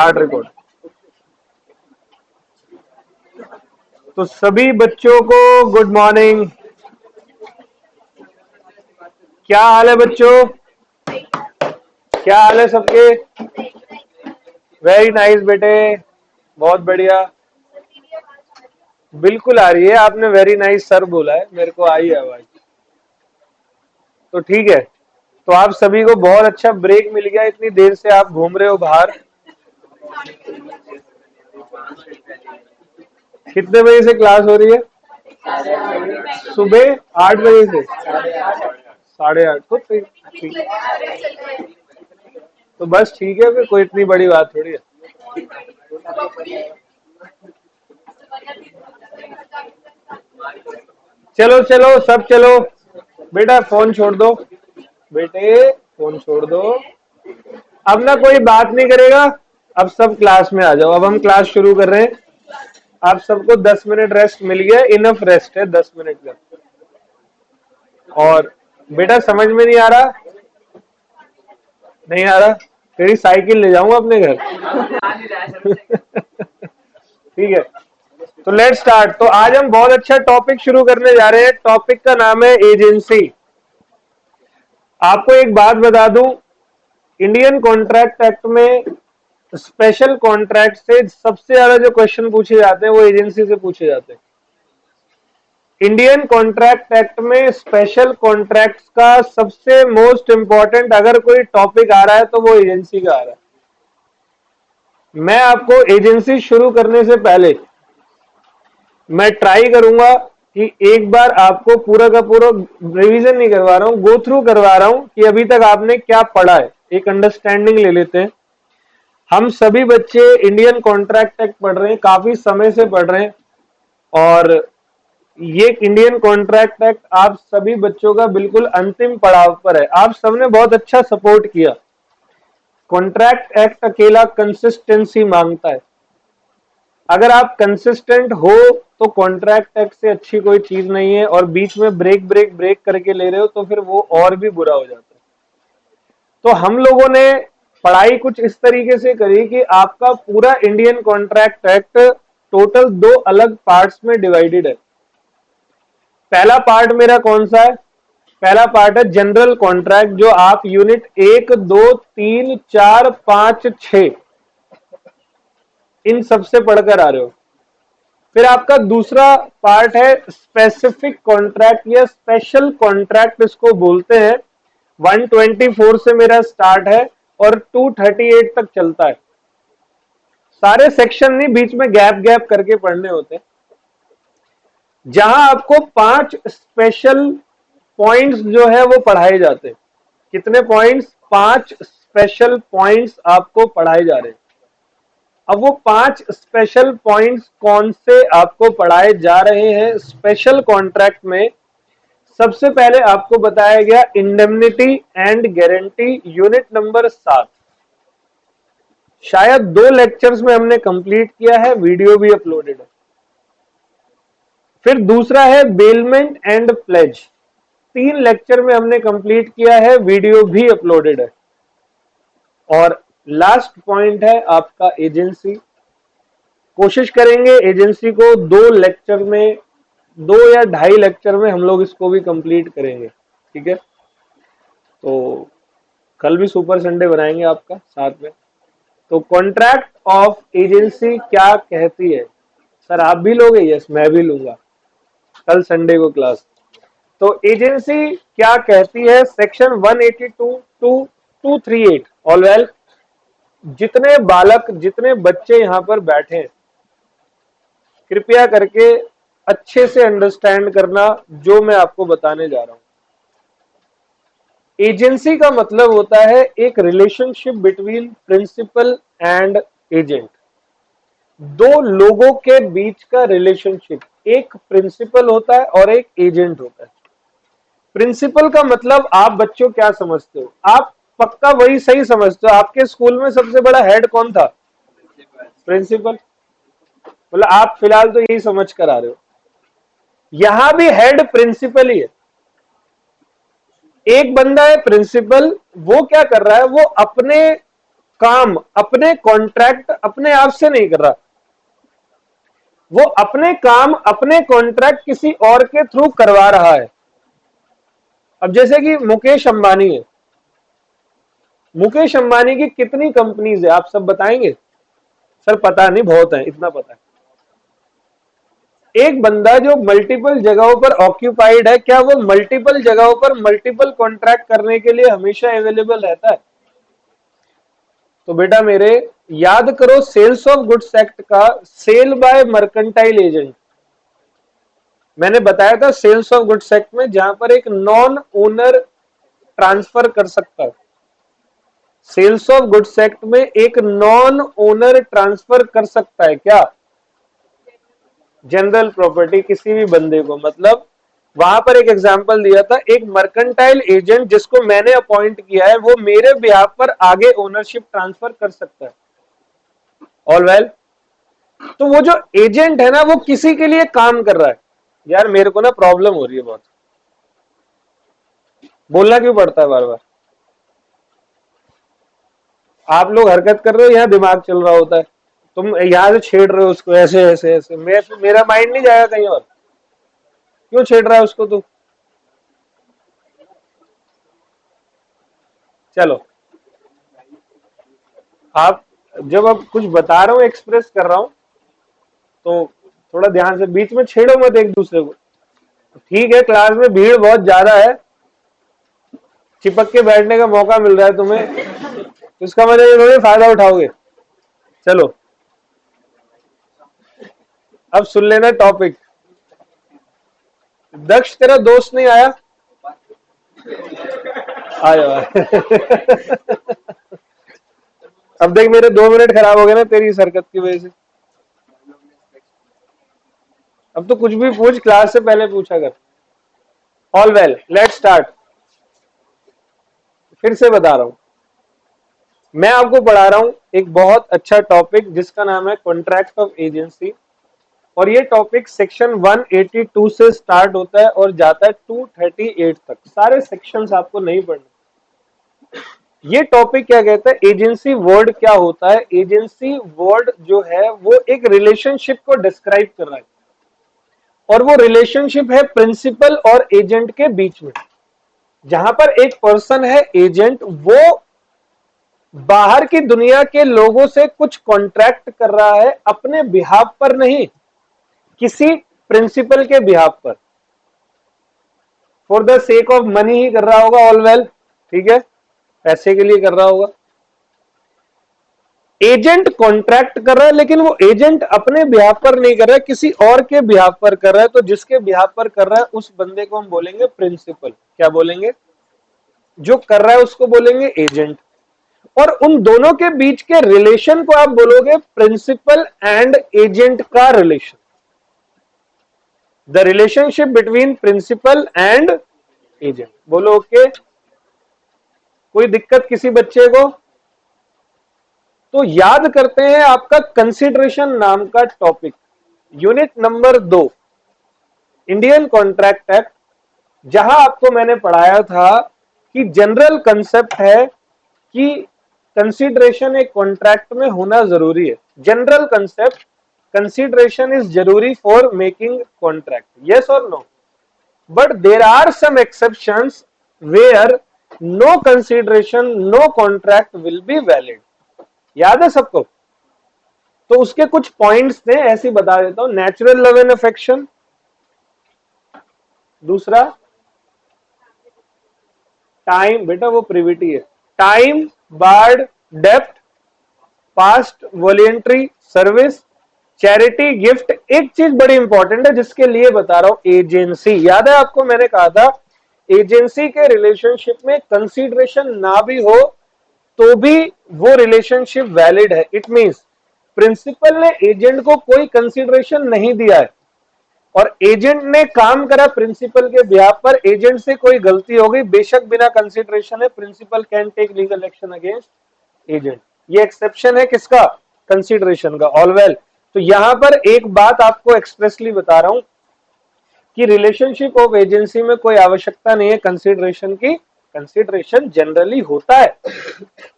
Start record. तो सभी बच्चों को गुड मॉर्निंग। क्या हाल है बच्चों? क्या हाल है सबके? वेरी नाइस बेटे, बहुत बढ़िया। बिल्कुल आ रही है, आपने वेरी नाइस सर बोला है, मेरे को आई है आवाज। तो ठीक है, तो आप सभी को बहुत अच्छा ब्रेक मिल गया। इतनी देर से आप घूम रहे हो बाहर। कितने बजे से क्लास हो रही है? सुबह 8 बजे से 8:30। तो ठीक, तो बस ठीक है, फिर कोई इतनी बड़ी बात थोड़ी है। चलो चलो सब चलो। बेटा फोन छोड़ दो, बेटे फोन छोड़ दो। अब ना कोई बात नहीं करेगा। अब सब क्लास में आ जाओ। अब हम क्लास शुरू कर रहे हैं। आप सबको 10 मिनट रेस्ट मिल गया, इनफ रेस्ट है 10 मिनट का। और बेटा समझ में नहीं आ रहा? नहीं आ रहा? तेरी साइकिल ले जाऊंगा अपने घर। ठीक है, तो लेट स्टार्ट। तो आज हम बहुत अच्छा टॉपिक शुरू करने जा रहे हैं। टॉपिक का नाम है एजेंसी। आपको एक बात बता दूं, इंडियन कॉन्ट्रैक्ट एक्ट में स्पेशल कॉन्ट्रैक्ट से सबसे ज्यादा जो क्वेश्चन पूछे जाते हैं वो एजेंसी से पूछे जाते हैं। इंडियन कॉन्ट्रैक्ट एक्ट में स्पेशल कॉन्ट्रैक्ट्स का सबसे मोस्ट इंपॉर्टेंट अगर कोई टॉपिक आ रहा है तो वो एजेंसी का आ रहा है। मैं आपको एजेंसी शुरू करने से पहले मैं ट्राई करूंगा कि एक बार आपको पूरा का पूरा रिवीजन नहीं करवा रहा हूं, गो थ्रू करवा रहा हूं कि अभी तक आपने क्या पढ़ा है। एक अंडरस्टैंडिंग ले लेते हैं। हम सभी बच्चे इंडियन कॉन्ट्रैक्ट एक्ट पढ़ रहे हैं, काफी समय से पढ़ रहे हैं। और ये इंडियन कॉन्ट्रैक्ट एक्ट आप सभी बच्चों का बिल्कुल अंतिम पड़ाव पर है। आप सबने बहुत अच्छा सपोर्ट किया। कॉन्ट्रैक्ट एक्ट अकेला कंसिस्टेंसी मांगता है। अगर आप कंसिस्टेंट हो तो कॉन्ट्रैक्ट एक्ट से अच्छी कोई चीज नहीं है। और बीच में ब्रेक ब्रेक ब्रेक करके ले रहे हो तो फिर वो और भी बुरा हो जाता है। तो हम लोगों ने पढ़ाई कुछ इस तरीके से करी कि आपका पूरा इंडियन कॉन्ट्रैक्ट एक्ट टोटल 2 अलग पार्ट्स में डिवाइडेड है। पहला पार्ट मेरा कौन सा है? पहला पार्ट है जनरल कॉन्ट्रैक्ट, जो आप यूनिट 1, 2, 3, 4, 5, 6 इन सबसे पढ़कर आ रहे हो। फिर आपका दूसरा पार्ट है स्पेसिफिक कॉन्ट्रैक्ट या स्पेशल कॉन्ट्रैक्ट इसको बोलते हैं। 124 से मेरा स्टार्ट है और 238 तक चलता है। सारे सेक्शन नहीं, बीच में गैप गैप करके पढ़ने होते हैं। जहां आपको 5 स्पेशल पॉइंट्स जो है वो पढ़ाए जाते हैं। कितने पॉइंट्स? 5 स्पेशल पॉइंट्स आपको पढ़ाए जा रहे हैं। अब वो 5 स्पेशल पॉइंट्स कौन से आपको पढ़ाए जा रहे हैं स्पेशल कॉन्ट्रैक्ट में? सबसे पहले आपको बताया गया indemnity and guarantee, unit number 7। शायद 2 लेक्चर्स में हमने कंप्लीट किया है, वीडियो भी अपलोडेड है। फिर दूसरा है बेलमेंट एंड प्लेज, 3 लेक्चर में हमने कंप्लीट किया है, वीडियो भी अपलोडेड है। और लास्ट पॉइंट है आपका एजेंसी। कोशिश करेंगे एजेंसी को 2 लेक्चर में, 2 या 2.5 लेक्चर में हम लोग इसको भी कंप्लीट करेंगे। ठीक है, तो कल भी सुपर संडे बनाएंगे आपका साथ में। तो कॉन्ट्रैक्ट ऑफ एजेंसी क्या कहती है? सर आप भी लोगे? यस, मैं भी लूंगा कल संडे को क्लास। तो एजेंसी क्या कहती है? Section 182 to 238। ऑल वेल, जितने बालक, जितने बच्चे यहां पर बैठे हैं, कृपया करके अच्छे से अंडरस्टैंड करना जो मैं आपको बताने जा रहा हूं। एजेंसी का मतलब होता है एक relationship between principal and agent. 2 लोगों के बीच का रिलेशनशिप। एक प्रिंसिपल होता है और एक एजेंट होता है। प्रिंसिपल का मतलब आप बच्चों क्या समझते हो? आप पक्का वही सही समझते हो। आपके स्कूल में सबसे बड़ा हेड कौन था? प्रिंसिपल। मतलब आप फिलहाल तो यही समझ कर आ रहे हो। यहां भी हेड प्रिंसिपल ही है। एक बंदा है प्रिंसिपल, वो क्या कर रहा है? वो अपने काम अपने कॉन्ट्रैक्ट अपने आप से नहीं कर रहा, वो अपने काम अपने कॉन्ट्रैक्ट किसी और के थ्रू करवा रहा है। अब जैसे कि मुकेश अंबानी है, मुकेश अंबानी की कितनी कंपनीज है आप सब बताएंगे? सर पता नहीं, बहुत है, इतना पता है। एक बंदा जो मल्टीपल जगहों पर ऑक्यूपाइड है, क्या वो मल्टीपल जगहों पर मल्टीपल कॉन्ट्रैक्ट करने के लिए हमेशा अवेलेबल रहता है? तो बेटा मेरे, याद करो सेल्स ऑफ गुड्स एक्ट का सेल बाय मर्केंटाइल एजेंट। मैंने बताया था सेल्स ऑफ गुड्स एक्ट में जहां पर एक नॉन ओनर ट्रांसफर कर सकता है, सेल्स ऑफ गुड्स एक्ट में एक नॉन ओनर ट्रांसफर कर सकता है क्या? जनरल प्रॉपर्टी किसी भी बंदे को, मतलब वहां पर एक एग्जांपल दिया था, एक मर्केंटाइल एजेंट जिसको मैंने अपॉइंट किया है वो मेरे बिहाफ पर आगे ओनरशिप ट्रांसफर कर सकता है। ऑल वेल, तो वो जो एजेंट है ना वो किसी के लिए काम कर रहा है। यार मेरे को ना प्रॉब्लम हो रही है बहुत, बोलना क्यों पड़ता है बार बार? आप लोग हरकत कर रहे हो, यहाँ दिमाग चल रहा होता है, तुम यहाँ से छेड़ रहे हो उसको ऐसे ऐसे ऐसे, मेरा माइंड नहीं जाएगा कहीं और? क्यों छेड़ रहा है उसको तू? चलो, आप जब अब कुछ बता रहा हूं, एक्सप्रेस कर रहा हूं, तो थोड़ा ध्यान से, बीच में छेड़ो मत एक दूसरे को। ठीक है, क्लास में भीड़ बहुत ज्यादा है, चिपक के बैठने का मौका मिल रहा है तुम्हें, तो इसका मतलब ये थोड़ी फायदा उठाओगे। चलो अब सुन लेना टॉपिक। दक्ष तेरा दोस्त नहीं आया? आया अब देख मेरे 2 मिनट खराब हो गए ना तेरी इस हरकत की वजह से। अब तो कुछ भी पूछ, क्लास से पहले पूछा कर। All well, let's start. फिर से बता रहा हूं, मैं आपको पढ़ा रहा हूं एक बहुत अच्छा टॉपिक जिसका नाम है कॉन्ट्रैक्ट ऑफ एजेंसी, और ये टॉपिक सेक्शन 182 से स्टार्ट होता है और जाता है 238 तक। सारे सेक्शंस आपको नहीं पढ़ने। ये टॉपिक क्या कहता है, एजेंसी वर्ड क्या होता है? एजेंसी वर्ड जो है वो एक रिलेशनशिप को डिस्क्राइब कर रहा है, और वो रिलेशनशिप है प्रिंसिपल और एजेंट के बीच में। जहां पर एक पर्सन है एजेंट, वो बाहर की दुनिया के लोगों से कुछ कॉन्ट्रैक्ट कर रहा है अपने बिहाफ पर नहीं, किसी प्रिंसिपल के बिहाफ पर, for the sake of money ही कर रहा होगा। ऑल वेल, ठीक है, पैसे के लिए कर रहा होगा। एजेंट कॉन्ट्रैक्ट कर रहा है, लेकिन वो एजेंट अपने बिहाफ पर नहीं कर रहा है, किसी और के बिहाफ पर कर रहा है। तो जिसके बिहाफ पर कर रहा है उस बंदे को हम बोलेंगे प्रिंसिपल। क्या बोलेंगे? जो कर रहा है उसको बोलेंगे एजेंट, और उन दोनों के बीच के रिलेशन को आप बोलोगे प्रिंसिपल एंड एजेंट का relation, the relationship between principal and agent. बोलो ओके। कोई दिक्कत किसी बच्चे को? तो याद करते हैं आपका कंसिडरेशन नाम का topic, unit number 2, Indian contract act, जहां आपको मैंने पढ़ाया था कि जनरल कंसेप्ट है कि कंसिडरेशन एक कॉन्ट्रैक्ट में होना जरूरी है। जनरल कंसेप्ट, कंसिडरेशन इज जरूरी फॉर मेकिंग कॉन्ट्रैक्ट, यस और no? But there are some exceptions where no consideration no contract will be valid. याद है सबको? तो उसके कुछ पॉइंट्स थे, ऐसे बता देता हूं। नेचुरल लव एंड अफेक्शन, दूसरा टाइम, बेटा वो प्रिविटी है, time barred depth, past voluntary service, charity gift. एक चीज बड़ी इंपॉर्टेंट है जिसके लिए बता रहा हूं, एजेंसी। याद है आपको मैंने कहा था एजेंसी के रिलेशनशिप में कंसीडरेशन ना भी हो तो भी वो रिलेशनशिप वैलिड है। इट मींस प्रिंसिपल ने एजेंट को कोई कंसीडरेशन नहीं दिया है और एजेंट ने काम करा प्रिंसिपल के बिहाफ पर, एजेंट से कोई गलती हो गई, बेशक बिना कंसीडरेशन है, principal can take legal action against agent. ये एक्सेप्शन है किसका? कंसीडरेशन का। ऑल वेल, तो यहां पर एक बात आपको एक्सप्रेसली बता रहा हूं कि रिलेशनशिप ऑफ एजेंसी में कोई आवश्यकता नहीं है कंसीडरेशन की, कंसिडरेशन जनरली होता है,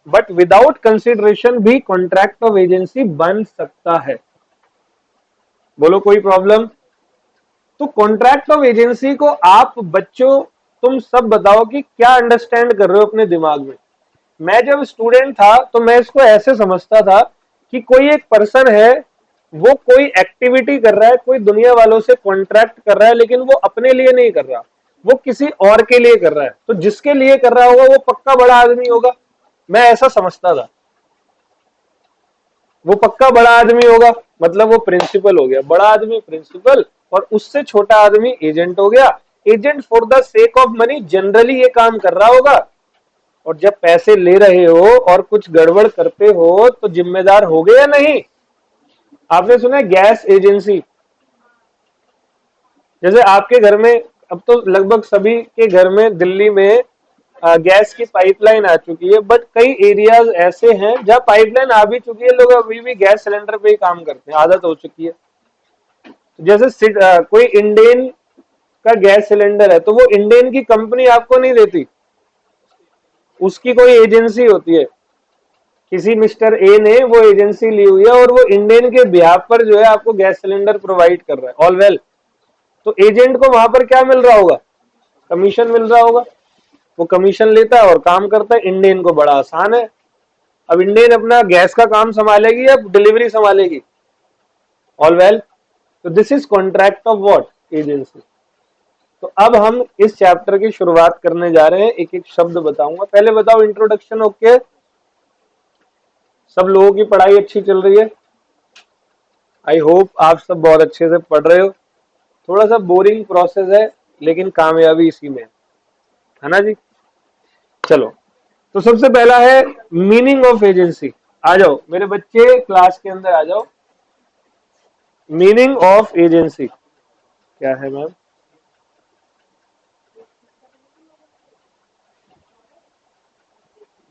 बट विदाउट कंसिडरेशन भी कॉन्ट्रैक्ट ऑफ एजेंसी बन सकता है। बोलो कोई प्रॉब्लम? तो कॉन्ट्रैक्ट ऑफ एजेंसी को आप बच्चों तुम सब बताओ कि क्या अंडरस्टैंड कर रहे हो अपने दिमाग में। मैं जब स्टूडेंट था तो मैं इसको ऐसे समझता था कि कोई एक पर्सन है, वो कोई एक्टिविटी कर रहा है, कोई दुनिया वालों से कॉन्ट्रैक्ट कर रहा है, लेकिन वो अपने लिए नहीं कर रहा, वो किसी और के लिए कर रहा है। तो जिसके लिए कर रहा होगा वो पक्का बड़ा आदमी होगा, मैं ऐसा समझता था। वो पक्का बड़ा आदमी होगा, मतलब वो प्रिंसिपल हो गया, बड़ा आदमी प्रिंसिपल, और उससे छोटा आदमी एजेंट हो गया। Agent for the sake of money generally ये काम कर रहा होगा, और जब पैसे ले रहे हो और कुछ गड़बड़ करते हो तो जिम्मेदार हो गए या नहीं? आपने सुना है गैस एजेंसी, जैसे आपके घर में, अब तो लगभग सभी के घर में दिल्ली में गैस की पाइपलाइन आ चुकी है, बट कई एरियाज ऐसे हैं जहां पाइपलाइन आ भी चुकी है, लोग अभी भी गैस सिलेंडर पे ही काम करते हैं, आदत हो चुकी है। तो जैसे कोई इंडेन का गैस सिलेंडर है, तो वो इंडेन की कंपनी आपको नहीं देती, उसकी कोई एजेंसी होती है, किसी मिस्टर ए ने वो एजेंसी ली हुई है और वो इंडेन के बिहाफ पर जो है आपको गैस सिलेंडर प्रोवाइड कर रहा है। ऑल वेल, तो एजेंट को वहां पर क्या मिल रहा होगा? कमीशन मिल रहा होगा। वो कमीशन लेता है और काम करता है। इंडेन को बड़ा आसान है, अब इंडेन अपना गैस का काम संभालेगी या डिलीवरी संभालेगी? ऑल वेल, तो this is contract of what? Agency. तो अब हम इस चैप्टर की शुरुआत करने जा रहे हैं, एक एक शब्द बताऊंगा। पहले बताओ इंट्रोडक्शन। ओके, सब लोगों की पढ़ाई अच्छी चल रही है? आई होप आप सब बहुत अच्छे से पढ़ रहे हो। थोड़ा सा बोरिंग प्रोसेस है, लेकिन कामयाबी इसी में है ना जी। चलो, तो सबसे पहला है मीनिंग ऑफ एजेंसी। आ जाओ मेरे बच्चे, क्लास के अंदर आ जाओ। मीनिंग ऑफ एजेंसी क्या है मैम?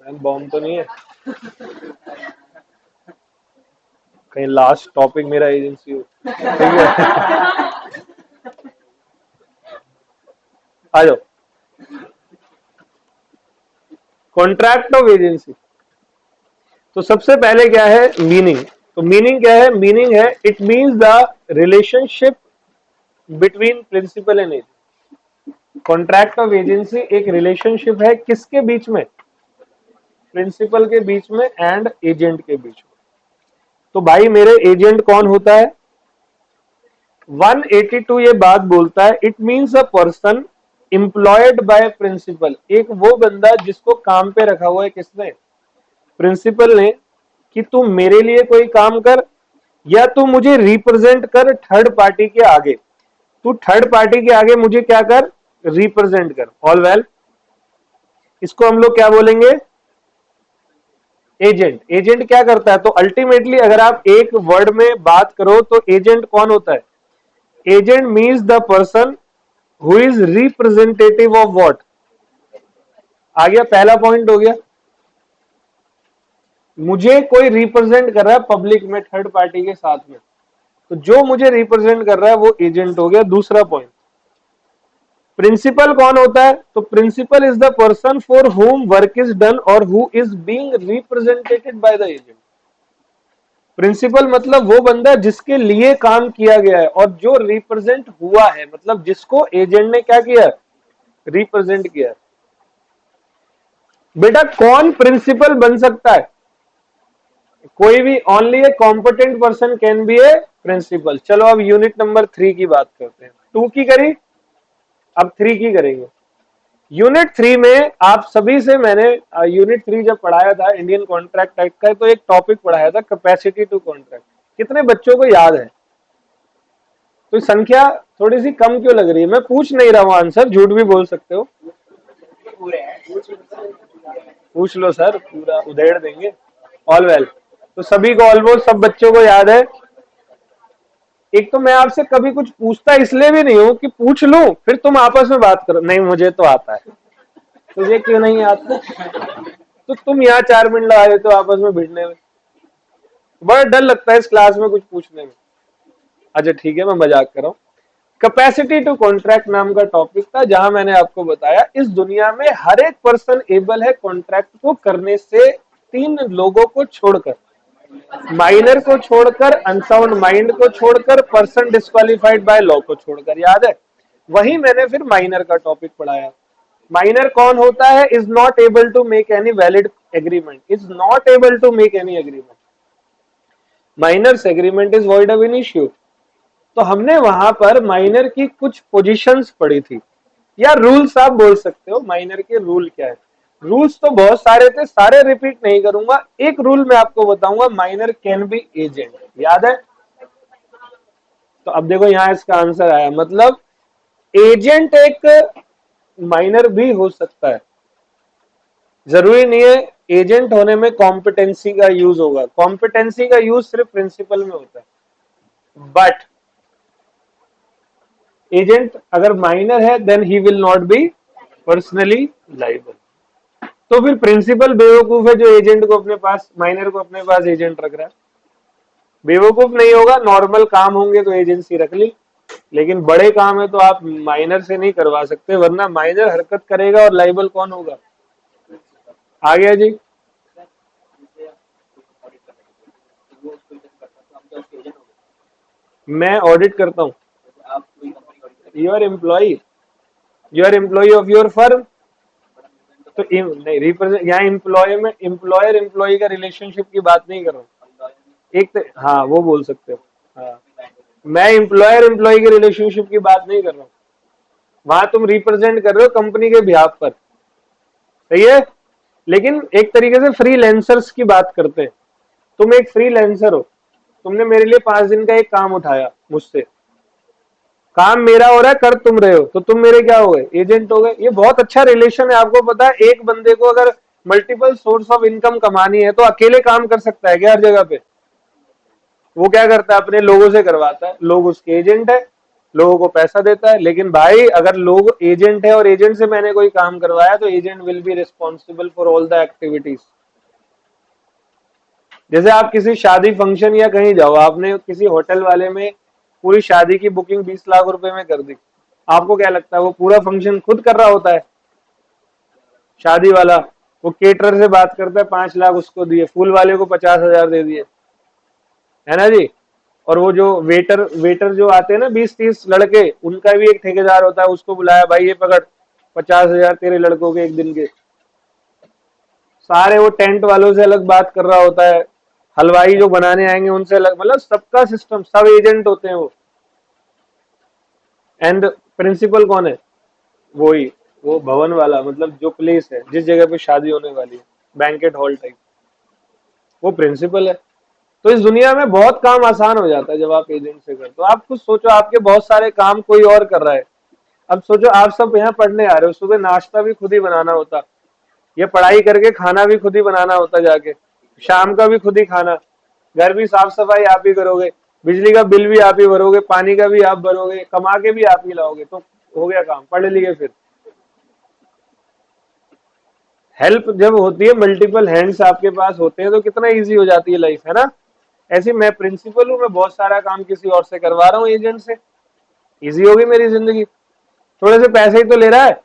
मैम बॉम्ब तो नहीं है कहीं? लास्ट टॉपिक मेरा एजेंसी हो, ठीक है? आ जाओ। कॉन्ट्रैक्ट ऑफ एजेंसी, तो सबसे पहले क्या है? मीनिंग। तो मीनिंग क्या है? मीनिंग है it means the relationship between principal and agent. Contract of agency एक रिलेशनशिप है, किसके बीच में? प्रिंसिपल के बीच में एंड एजेंट के बीच में। तो भाई मेरे एजेंट कौन होता है? 182 ये बात बोलता है it means a person employed by principal. एक वो बंदा जिसको काम पे रखा हुआ है किसने? प्रिंसिपल ने, कि तू मेरे लिए कोई काम कर या तू मुझे रिप्रेजेंट कर थर्ड पार्टी के आगे। तू थर्ड पार्टी के आगे मुझे क्या कर? रिप्रेजेंट कर। ऑल वेल, इसको हम लोग क्या बोलेंगे? एजेंट। एजेंट क्या करता है? तो अल्टीमेटली अगर आप एक वर्ड में बात करो तो एजेंट कौन होता है? Agent means the person who is representative of what? आ गया, पहला पॉइंट हो गया। मुझे कोई रिप्रेजेंट कर रहा है पब्लिक में, थर्ड पार्टी के साथ में, तो जो मुझे रिप्रेजेंट कर रहा है वो एजेंट हो गया। दूसरा पॉइंट, प्रिंसिपल कौन होता है? तो principal is the person for whom work is done और who is being represented by the agent. Principal मतलब वो बंदा जिसके लिए काम किया गया है, और जो रिप्रेजेंट हुआ है मतलब जिसको एजेंट ने क्या किया? रिप्रेजेंट किया। बेटा कौन प्रिंसिपल बन सकता है? कोई भी, only a competent person can be a principal. चलो अब यूनिट नंबर 3 की बात करते हैं। 2 की करी, अब 3 की करेंगे। यूनिट 3 में आप सभी से मैंने यूनिट 3 जब पढ़ाया था इंडियन कॉन्ट्रैक्ट एक्ट का, तो एक टॉपिक पढ़ाया था कैपेसिटी टू कॉन्ट्रैक्ट। कितने बच्चों को याद है? तो संख्या थोड़ी सी कम क्यों लग रही है? मैं पूछ नहीं रहा हूं आंसर, झूठ भी बोल सकते हो, पूछ लो सर, पूरा उधेड़ देंगे। ऑल वेल, तो सभी को, ऑलमोस्ट सब बच्चों को याद है। एक तो मैं आपसे कभी कुछ पूछता इसलिए भी नहीं हूं कि पूछ लूं फिर तुम आपस में बात करो, नहीं मुझे तो आता है, तुझे क्यों नहीं आता? तो तुम यहाँ 4 मिनट लगा देते हो आपस में भिड़ने में, बड़ा डर लगता है इस क्लास में कुछ पूछने में। अच्छा ठीक है, मैं मजाक कर रहा हूँ। कैपेसिटी टू कॉन्ट्रैक्ट नाम का टॉपिक था, जहां मैंने आपको बताया इस दुनिया में हर एक पर्सन एबल है कॉन्ट्रैक्ट को करने से, 3 लोगों को छोड़कर, माइनर को छोड़कर, अनसाउंड माइंड को छोड़कर, पर्सन डिस्क्वालिफाइड बाय लॉ को छोड़कर। याद है? वही मैंने फिर माइनर का टॉपिक पढ़ाया। माइनर कौन होता है? Is not able to make any valid agreement, is not able to make any agreement, minors agreement is void of initio. तो हमने वहां पर माइनर की कुछ पोजीशंस पढ़ी थी, या रूल्स आप बोल सकते हो। माइनर के रूल क्या है? रूल्स तो बहुत सारे थे, सारे रिपीट नहीं करूंगा। एक रूल मैं आपको बताऊंगा, माइनर कैन बी एजेंट। याद है? तो अब देखो यहां इसका आंसर आया, मतलब एजेंट एक माइनर भी हो सकता है। जरूरी नहीं है एजेंट होने में कॉम्पिटेंसी का यूज होगा, कॉम्पिटेंसी का यूज सिर्फ प्रिंसिपल में होता है। बट एजेंट अगर माइनर है then he will not be personally liable. तो फिर प्रिंसिपल बेवकूफ है जो एजेंट को अपने पास, माइनर को अपने पास एजेंट रख रहा है। बेवकूफ नहीं होगा, नॉर्मल काम होंगे तो एजेंसी रख ली, लेकिन बड़े काम है तो आप माइनर से नहीं करवा सकते, वरना माइनर हरकत करेगा और लाइबल कौन होगा? आ गया जी? मैं ऑडिट करता हूँ। Your employee, your employee of your firm. तो नहीं, रिप्रेजेंट यहाँ एम्प्लॉय में एम्प्लॉयर एम्प्लॉय का रिलेशनशिप की बात नहीं कर रहा हूँ। एक तो हाँ वो बोल सकते हो, हाँ मैं एम्प्लॉयर एम्प्लॉय के रिलेशनशिप की बात नहीं कर रहा हूँ। वहां तुम रिप्रेजेंट कर रहे हो कंपनी के बिहाफ पर, सही है। लेकिन एक तरीके से फ्रीलांसर्स की बात करते हैं। तुम एक फ्रीलांसर हो, तुमने मेरे लिए 5 दिन का एक काम उठाया मुझसे, काम मेरा हो रहा है, कर तुम रहे हो, तो तुम मेरे क्या हो गए? एजेंट हो गए। ये बहुत अच्छा रिलेशन है। आपको पता है एक बंदे को अगर मल्टीपल सोर्स ऑफ इनकम कमानी है तो अकेले काम कर सकता है क्या हर जगह पे? वो क्या करता है? अपने लोगों से करवाता है, लोग उसके एजेंट है, लोगों को पैसा देता है। लेकिन भाई अगर लोग एजेंट है और एजेंट से मैंने कोई काम करवाया तो agent will be responsible for all the activities. जैसे आप किसी शादी फंक्शन या कहीं जाओ, आपने किसी होटल वाले में पूरी शादी की बुकिंग 20 लाख रुपए में कर दी, आपको क्या लगता है वो पूरा फंक्शन खुद कर रहा होता है? शादी वाला वो केटरर से बात करता है, 5 लाख उसको दिए, फूल वाले को 50,000 दे दिए, है ना जी। और वो जो वेटर वेटर जो आते हैं ना 20-30 लड़के, उनका भी एक ठेकेदार होता है, उसको बुलाया, भाई ये पकड़ 50,000 तेरे लड़कों के एक दिन के। सारे वो टेंट वालों से अलग बात कर रहा होता है, हलवाई जो बनाने आएंगे उनसे अलग, मतलब सबका सिस्टम, सब एजेंट होते हैं वो। एंड प्रिंसिपल कौन है? वही, वो भवन वाला, मतलब जो प्लेस है जिस जगह पे शादी होने वाली है, बैंकेट हॉल टाइप, वो प्रिंसिपल है। तो इस दुनिया में बहुत काम आसान हो जाता है जब आप एजेंट से करते हो। तो आप खुद सोचो, आपके बहुत सारे काम कोई और कर रहा है। अब सोचो आप सब यहाँ पढ़ने आ रहे हो, सुबह नाश्ता भी खुद ही बनाना होता, ये पढ़ाई करके खाना भी खुद ही बनाना होता जाके, शाम का भी खुद ही खाना, घर भी साफ सफाई आप ही करोगे, बिजली का बिल भी आप ही भरोगे, पानी का भी आप भरोगे, कमा के भी आप ही लाओगे, तो हो गया काम, पढ़ लिए। फिर हेल्प जब होती है, मल्टीपल हैंड्स आपके पास होते हैं तो कितना इजी हो जाती है लाइफ, है ना। ऐसे मैं प्रिंसिपल हूं, मैं बहुत सारा काम किसी और से करवा रहा हूँ एजेंट से, इजी होगी मेरी जिंदगी। थोड़े से पैसे ही तो ले रहा है,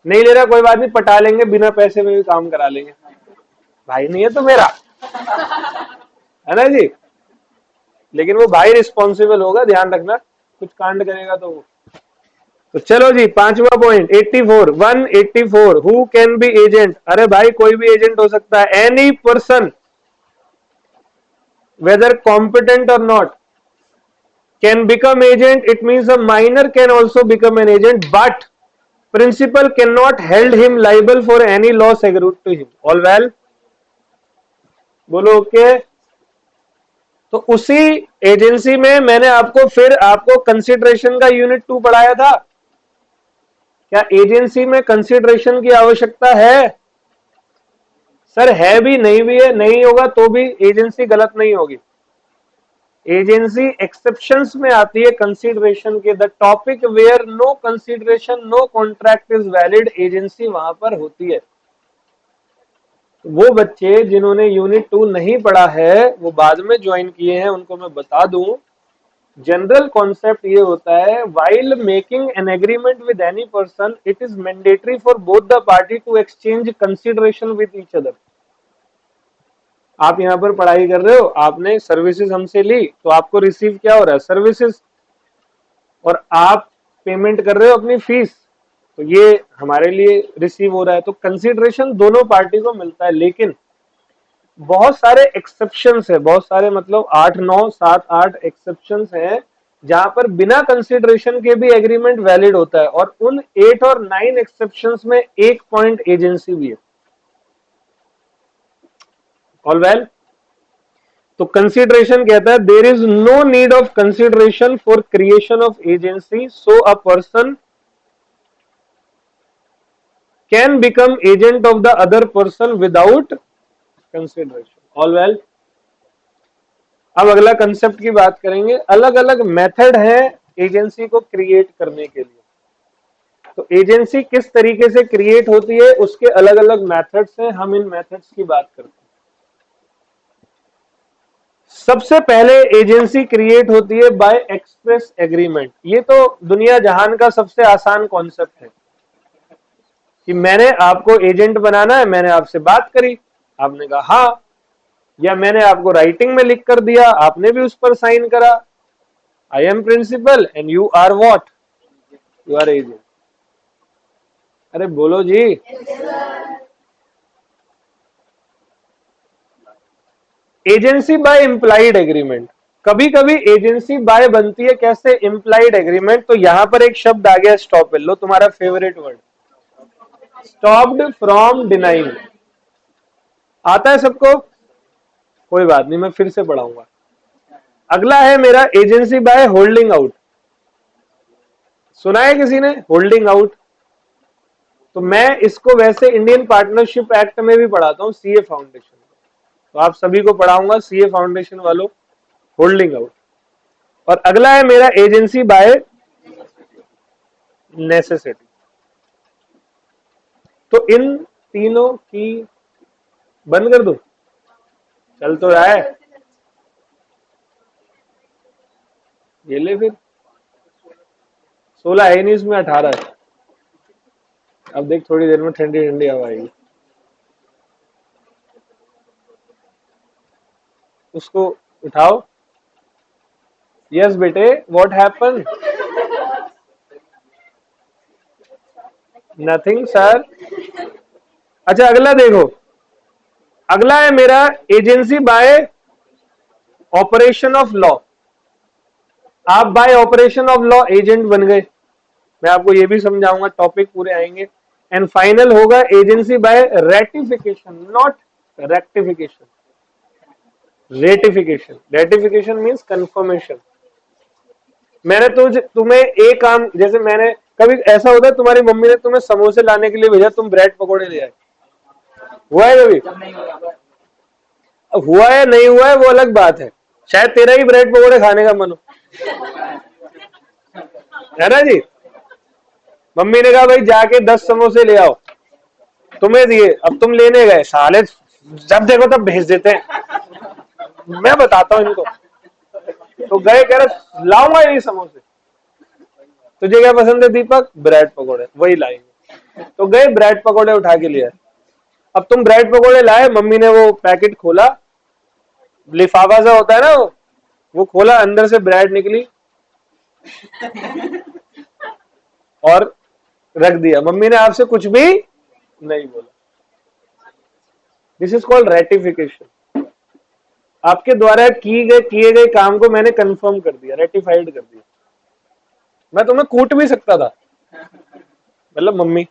नहीं ले रहा कोई बात नहीं, पटा लेंगे, बिना पैसे में भी काम करा लेंगे, भाई नहीं है तो मेरा, है ना जी। लेकिन वो भाई रिस्पॉन्सिबल होगा, ध्यान रखना, कुछ कांड करेगा तो वो। तो चलो जी, 5वां point 84, 184, who can be agent. अरे भाई कोई भी एजेंट हो सकता है, एनी पर्सन वेदर कॉम्पिटेंट और not can become agent. It means a minor can also become an agent, but principal cannot held him liable for any loss accrued to him. All well? बोलो okay. तो उसी agency में मैंने आपको फिर आपको consideration का यूनिट 2 पढ़ाया था। क्या एजेंसी में कंसिडरेशन की आवश्यकता है? सर है भी, नहीं भी है, नहीं होगा तो भी एजेंसी गलत नहीं होगी। एजेंसी एक्सेप्शंस में आती है कंसीडरेशन के। The topic where no consideration no contract is valid, agency वहां पर होती है। वो बच्चे जिन्होंने यूनिट 2 नहीं पढ़ा है, वो बाद में ज्वाइन किए हैं, उनको मैं बता दूं जनरल कॉन्सेप्ट ये होता है, while making an agreement with any person, it is mandatory for both the party to exchange consideration with each other. आप यहाँ पर पढ़ाई कर रहे हो, आपने सर्विसेज हमसे ली, तो आपको रिसीव क्या हो रहा है? सर्विसेज। और आप पेमेंट कर रहे हो अपनी फीस, तो ये हमारे लिए रिसीव हो रहा है। तो कंसिडरेशन दोनों पार्टी को मिलता है, लेकिन बहुत सारे एक्सेप्शंस है, बहुत सारे मतलब 8 9 7 8 एक्सेप्शंस हैं जहां पर बिना कंसिडरेशन के भी एग्रीमेंट वैलिड होता है। और उन 8 और 9 एक्सेप्शंस में एक पॉइंट एजेंसी भी है। ऑल वेल, तो कंसिडरेशन कहता है there is no need of consideration for creation of agency, so a person can become agent of the other person without consideration. All well, अब अगला कंसेप्ट की बात करेंगे। अलग अलग मेथड है एजेंसी को क्रिएट करने के लिए। तो एजेंसी किस तरीके से क्रिएट होती है, उसके अलग अलग मेथड्स हैं, हम इन मेथड्स की बात करते हैं। सबसे पहले एजेंसी क्रिएट होती है बाय एक्सप्रेस एग्रीमेंट। ये तो दुनिया जहान का सबसे आसान कॉन्सेप्ट है कि मैंने आपको एजेंट बनाना है, मैंने आपसे बात करी, आपने कहा हाँ, या मैंने आपको राइटिंग में लिख कर दिया, आपने भी उस पर साइन करा, I am principal and you are what, you are agent. अरे बोलो जी। Agency by implied agreement. कभी कभी एजेंसी बाय बनती है कैसे? Implied agreement. तो यहां पर एक शब्द आ गया स्टॉप, लो तुम्हारा favourite word, stopped from denying. आता है सबको? कोई बात नहीं, मैं फिर से पढ़ाऊंगा। अगला है मेरा एजेंसी बाय होल्डिंग आउट। सुना है किसी ने होल्डिंग आउट? तो मैं इसको वैसे इंडियन पार्टनरशिप एक्ट में भी पढ़ाता हूं, सीए फाउंडेशन। तो आप सभी को पढ़ाऊंगा, सीए फाउंडेशन वालों, होल्डिंग आउट। और अगला है मेरा एजेंसी बाय नेसेसिटी। तो इन तीनों की बंद कर दो, चल तो रहा है, ये ले फिर। 16 है नहीं, इसमें 18 है। अब देख थोड़ी देर में ठंडी ठंडी हवा आएगी, उसको उठाओ। यस बेटे, व्हाट हैपन? Nothing sir. अच्छा अगला देखो, अगला है मेरा agency by operation of law. आप by operation of law agent बन गए, मैं आपको ये भी समझाऊंगा, टॉपिक पूरे आएंगे। एंड फाइनल होगा agency by ratification, not rectification, ratification. Ratification means confirmation. मैंने तुम्हें एक काम, जैसे मैंने कभी ऐसा होता है तुम्हारी मम्मी ने तुम्हें समोसे लाने के लिए भेजा, तुम ब्रेड पकौड़े ले आए, हुआ है कभी? अब हुआ है नहीं हुआ है वो अलग बात है, शायद तेरा ही ब्रेड पकौड़े खाने का मन हो, है ना जी। मम्मी ने कहा भाई जाके 10 समोसे ले आओ, तुम्हें दिए, अब तुम लेने गए, साले जब देखो तब भेज देते हैं, मैं बताता हूं इनको। तो गए, कह रहे लाऊंगा यही समोसे, तुझे क्या पसंद है दीपक? ब्रेड पकौड़े, वही लाएंगे। तो गए ब्रेड पकौड़े उठा के लिए। अब तुम ब्रेड पकौड़े लाए, मम्मी ने वो पैकेट खोला, लिफाफा सा होता है ना वो खोला, अंदर से ब्रेड निकली और रख दिया। मम्मी ने आपसे कुछ भी नहीं बोला। This is called ratification. आपके द्वारा किए गए काम को मैंने कंफर्म कर दिया, रेटिफाइड कर दिया। मैं तुम्हें कूट भी सकता था, मतलब मम्मी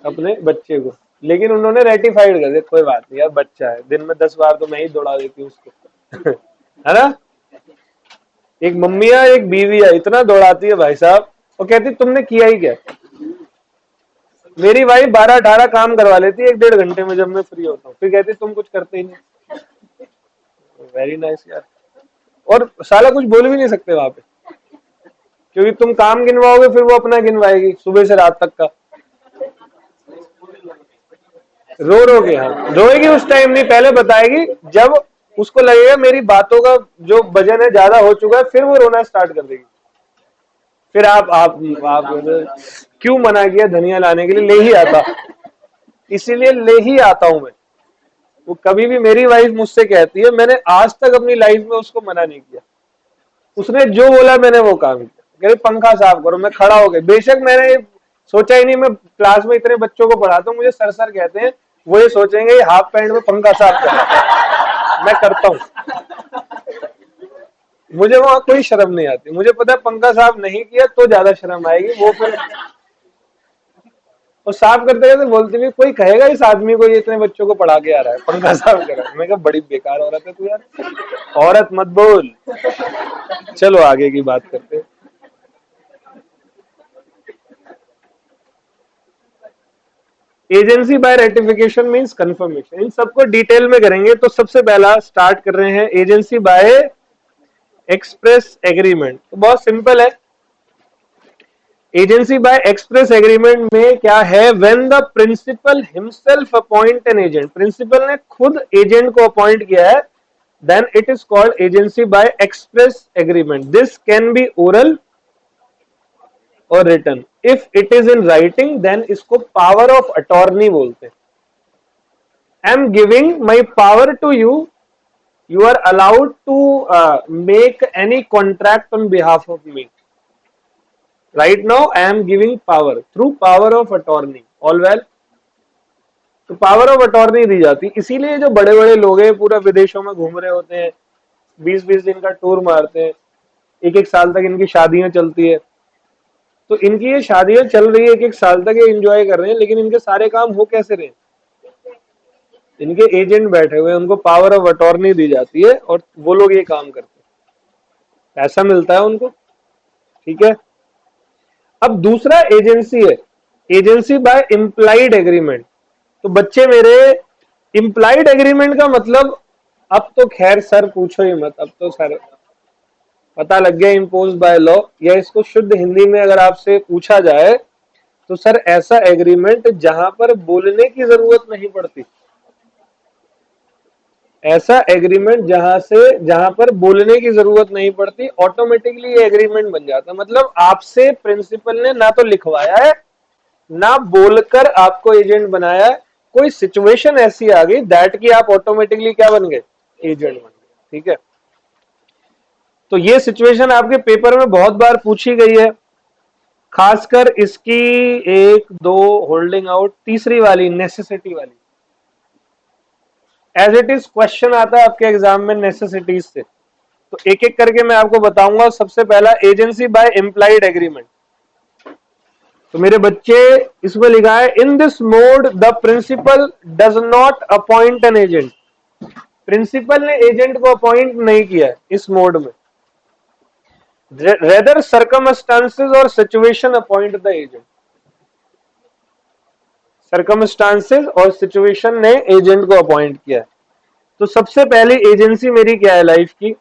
अपने बच्चे को, लेकिन उन्होंने रेटिफाइड कर दिया, कोई बात नहीं यार बच्चा है, दिन में 10 बार तो मैं ही दौड़ा देती हूँ उसको है ना। एक मम्मी है एक बीवी है, इतना दौड़ाती है भाई साहब, वो कहती तुमने किया ही क्या। मेरी वाइफ 12-18 काम करवा लेती है 1-1.5 घंटे में जब मैं फ्री होता हूँ, फिर कहती तुम कुछ करते ही नहीं। वेरी नाइस यार। और साला कुछ बोल भी नहीं सकते वहां पे, क्योंकि तुम काम गिनवाओगे फिर वो अपना गिनवाएगी सुबह से रात तक का, रो रो के। हाँ रोएगी उस टाइम नहीं, पहले बताएगी जब उसको लगेगा मेरी बातों का जो वजन है ज्यादा हो चुका है, फिर वो रोना स्टार्ट कर देगी। फिर आप क्यों मना किया धनिया लाने के लिए, ले ही आता, इसीलिए ले ही आता हूं मैं। वो कभी भी, मेरी वाइफ मुझसे कहती है, मैंने आज तक अपनी लाइफ में उसको मना नहीं किया, उसने जो बोला मैंने वो काम किया। कह रही पंखा साफ करो, मैं खड़ा हो गया, बेशक मैंने सोचा ही नहीं, मैं क्लास में इतने बच्चों को पढ़ाता हूँ, मुझे सर सर कहते हैं, वो ये सोचेंगे हाफ पैंट में पंखा साफ कर रहा है। मैं करता हूँ, मुझे वहां कोई शर्म नहीं आती, मुझे पता है पंखा साफ नहीं किया तो ज्यादा शर्म आएगी वो फिर। और साफ करते करते बोलती भी, कोई कहेगा इस आदमी को, ये इतने बच्चों को पढ़ा के आ रहा है, पंखा साफ कर रहा है। मैं कहा बड़ी बेकार औरत है तू यार, औरत मत बोल। चलो आगे की बात करते हैं। Agency by ratification means confirmation, इन सबको डिटेल में करेंगे। तो सबसे पहला स्टार्ट कर रहे हैं एजेंसी बाय एक्सप्रेस एग्रीमेंट। तो बहुत सिंपल है, एजेंसी बाय एक्सप्रेस एग्रीमेंट में क्या है, when the principal himself appoint an agent, principal ने खुद एजेंट को अपॉइंट किया है, then it is called agency by express agreement. This can be oral or written, if it is in writing then इसको power of attorney बोलते हैं। I am giving my power to you, you are allowed to make any contract on behalf of me. Right now I am giving power through power of attorney. All well? तो power of attorney दी जाती, इसीलिए जो बड़े बड़े लोग हैं पूरा विदेशों में घूम रहे होते हैं, 20-20 दिन का टूर मारते हैं, एक एक साल तक इनकी शादियां चलती है। तो इनकी ये शादियां चल रही है, एक एक साल तक ये एंजॉय कर रहे हैं, लेकिन इनके सारे काम हो कैसे रहे, इनके एजेंट बैठे हुए, उनको पावर ऑफ अटॉर्नी दी जाती है और वो लोग ये काम करते हैं, पैसा मिलता है उनको। ठीक है, अब दूसरा एजेंसी है, एजेंसी बाय इम्प्लाइड एग्रीमेंट। तो बच्चे मेरे, इम्प्लाइड एग्रीमेंट का मतलब, अब तो खैर सर पूछो ही मत, अब तो सर पता लग गया इम्पोज बाय लॉ, या इसको शुद्ध हिंदी में अगर आपसे पूछा जाए तो सर ऐसा एग्रीमेंट जहां पर बोलने की जरूरत नहीं पड़ती, ऐसा एग्रीमेंट जहां पर बोलने की जरूरत नहीं पड़ती, ऑटोमेटिकली ये एग्रीमेंट बन जाता है। मतलब आपसे प्रिंसिपल ने ना तो लिखवाया है ना बोलकर आपको एजेंट बनाया है, कोई सिचुएशन ऐसी आ गई दैट की आप ऑटोमेटिकली क्या बन गए, एजेंट बन गए। ठीक है, तो ये सिचुएशन आपके पेपर में बहुत बार पूछी गई है, खासकर इसकी 1-2 होल्डिंग आउट, तीसरी वाली नेसेसिटी वाली, एज इट इज क्वेश्चन आता है आपके एग्जाम में नेसेसिटीज से। तो एक एक करके मैं आपको बताऊंगा। सबसे पहला एजेंसी बाय इम्प्लाइड एग्रीमेंट। तो मेरे बच्चे, इसमें लिखा है in this mode the principal does not appoint an agent, principal ने एजेंट को अपॉइंट नहीं किया इस मोड में, रेदर सर्कमस्टांसेस और situation appoint the agent, circumstances और सिचुएशन ने एजेंट को अपॉइंट किया है। तो सबसे पहली एजेंसी मेरी क्या है लाइफ की,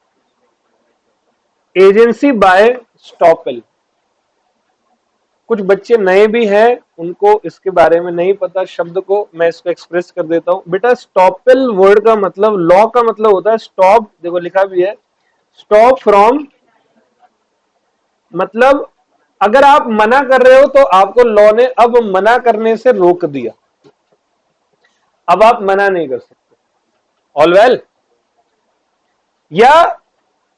एजेंसी बाय स्टॉपेल। कुछ बच्चे नए भी हैं, उनको इसके बारे में नहीं पता शब्द को, मैं इसको एक्सप्रेस कर देता हूं। बेटा स्टॉपेल वर्ड का मतलब, लॉ का मतलब होता है स्टॉप, देखो लिखा भी है स्टॉप फ्रॉम, मतलब अगर आप मना कर रहे हो तो आपको लॉ ने अब मना करने से रोक दिया, अब आप मना नहीं कर सकते। ऑल वेल, या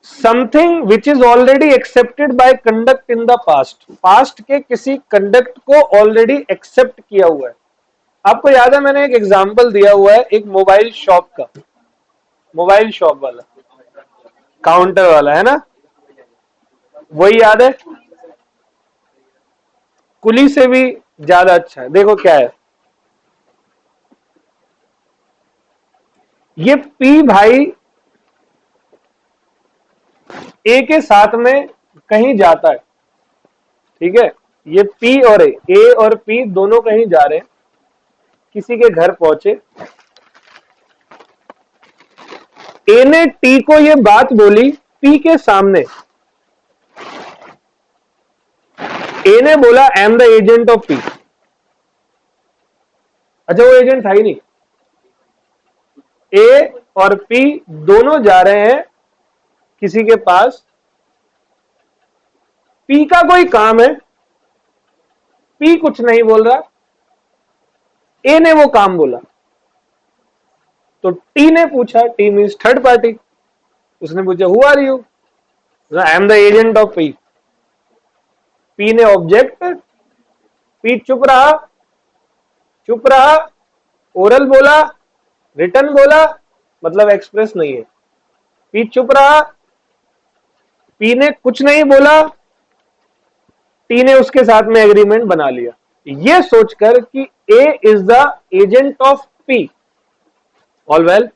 something which is already accepted by conduct in the past, past के किसी कंडक्ट को ऑलरेडी एक्सेप्ट किया हुआ है। आपको याद है मैंने एक एग्जांपल दिया हुआ है, एक मोबाइल शॉप का, मोबाइल शॉप वाला, काउंटर वाला, है ना, वही याद है, कुली से भी ज्यादा अच्छा है। देखो क्या है, ये पी भाई ए के साथ में कहीं जाता है, ठीक है, ये पी और ए और पी दोनों कहीं जा रहे हैं, किसी के घर पहुंचे, ए ने टी को ये बात बोली पी के सामने, ए ने बोला आई am the agent of P, अच्छा वो एजेंट था ही नहीं, ए और पी दोनों जा रहे हैं किसी के पास। पी का कोई काम है, पी कुछ नहीं बोल रहा, ए ने वो काम बोला। तो टी ने पूछा, टी मीन्स थर्ड पार्टी, उसने पूछा who are you, I am the agent of P. P ने ऑब्जेक्ट, पी चुप रहा, चुप रहा, ओरल बोला, रिटर्न बोला, मतलब एक्सप्रेस नहीं है। पी चुप रहा, पी ने कुछ नहीं बोला, टी ने उसके साथ में एग्रीमेंट बना लिया, ये सोचकर कि A is the agent of P. All well,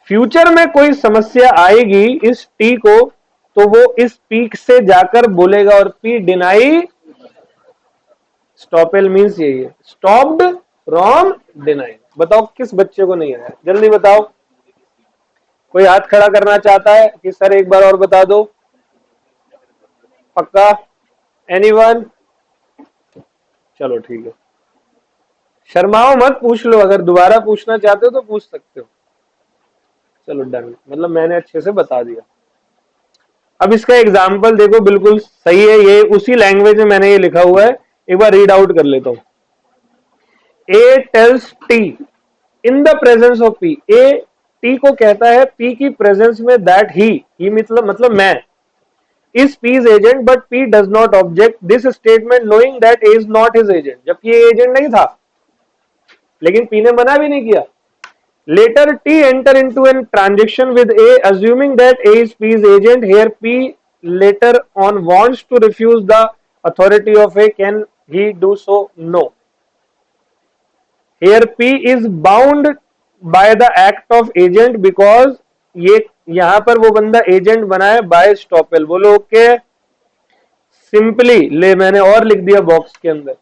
future में कोई समस्या आएगी इस टी को, तो वो इस पी से जाकर बोलेगा और पी डिनाई। स्टॉपेल मीन्स यही है, स्टॉप्ड फ्रॉम डिनाइंग। बताओ किस बच्चे को नहीं आया, जल्दी बताओ। कोई हाथ खड़ा करना चाहता है कि सर एक बार और बता दो, पक्का? एनीवन? चलो ठीक है, शर्माओ मत, पूछ लो, अगर दोबारा पूछना चाहते हो तो पूछ सकते हो। चलो डन, मतलब मैंने अच्छे से बता दिया। अब इसका एग्जाम्पल देखो, बिल्कुल सही है, ये उसी लैंग्वेज में मैंने ये लिखा हुआ है, एक बार रीड आउट कर लेता हूं। A tells T in the presence of P, A T को कहता है पी की प्रेजेंस में दैट ही मतलब मैं is P's agent but P does not object this statement knowing that A is not his agent, जबकि ये agent नहीं था, लेकिन पी ने मना भी नहीं किया। Later, T enter into a transaction with A, assuming that A is P's agent. Here, P later on wants to refuse the authority of A. Can he do so? No. Here, P is bound by the act of agent because ये यहां पर वो बंदा agent बना है bye estoppel. बोलो okay. Simply ले, मैंने और लिख दिया बॉक्स के अंदर,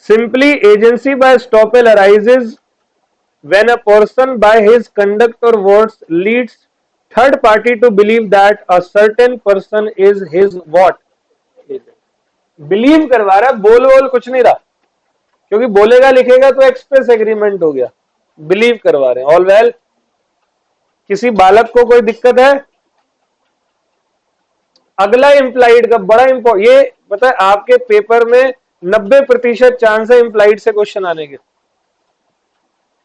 simply agency bye estoppel arises when a person by his conduct or words leads third party to believe that a certain person is his what? Believe करवा रहा है, बोल कुछ नहीं रहा, क्योंकि बोलेगा लिखेगा तो एक्सप्रेस एग्रीमेंट हो गया, बिलीव करवा रहे हैं। ऑल वेल, किसी बालक को कोई दिक्कत है? अगला इंप्लाइड का बड़ा इंपॉर्टेंट, ये पता है आपके पेपर में 90% चांस है इंप्लाइड से क्वेश्चन आने के,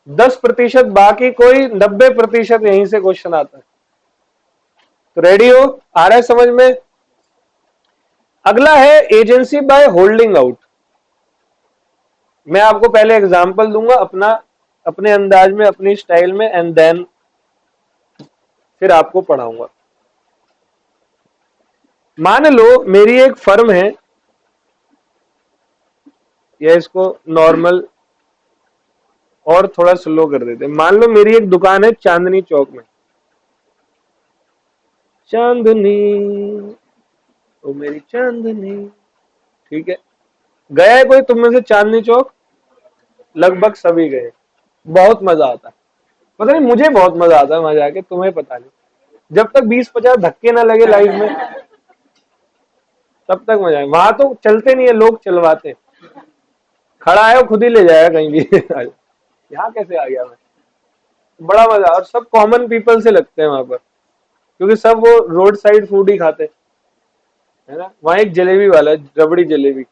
10% बाकी कोई, 90% यहीं से क्वेश्चन आता है। तो रेडी हो? आ रहा है समझ में? अगला है एजेंसी बाय होल्डिंग आउट। मैं आपको पहले एग्जांपल दूंगा अपने अंदाज में, अपनी स्टाइल में, एंड देन फिर आपको पढ़ाऊंगा। मान लो मेरी एक फर्म है, या इसको नॉर्मल और थोड़ा स्लो कर देते हैं। मान लो मेरी एक दुकान है चांदनी चौक में। चांदनी ओ मेरी चांदनी, ठीक है। गया है कोई तुम में से चांदनी चौक? लगभग सभी गए। बहुत मजा आता है, पता नहीं मुझे बहुत मजा आता है वहां जाके, तुम्हें पता नहीं। जब तक 20-50 धक्के ना लगे लाइफ में तब तक मजा है। वहां तो चलते नहीं है, लोग चलवाते, खड़ा है वो खुद ही ले जाएगा कहीं भी। यहाँ कैसे आ गया मैं? बड़ा मजा, और सब कॉमन पीपल से लगते हैं वहां पर, क्योंकि सब वो रोड साइड फूड ही खाते है ना। वहां एक जलेबी वाला है, रबड़ी जलेबी,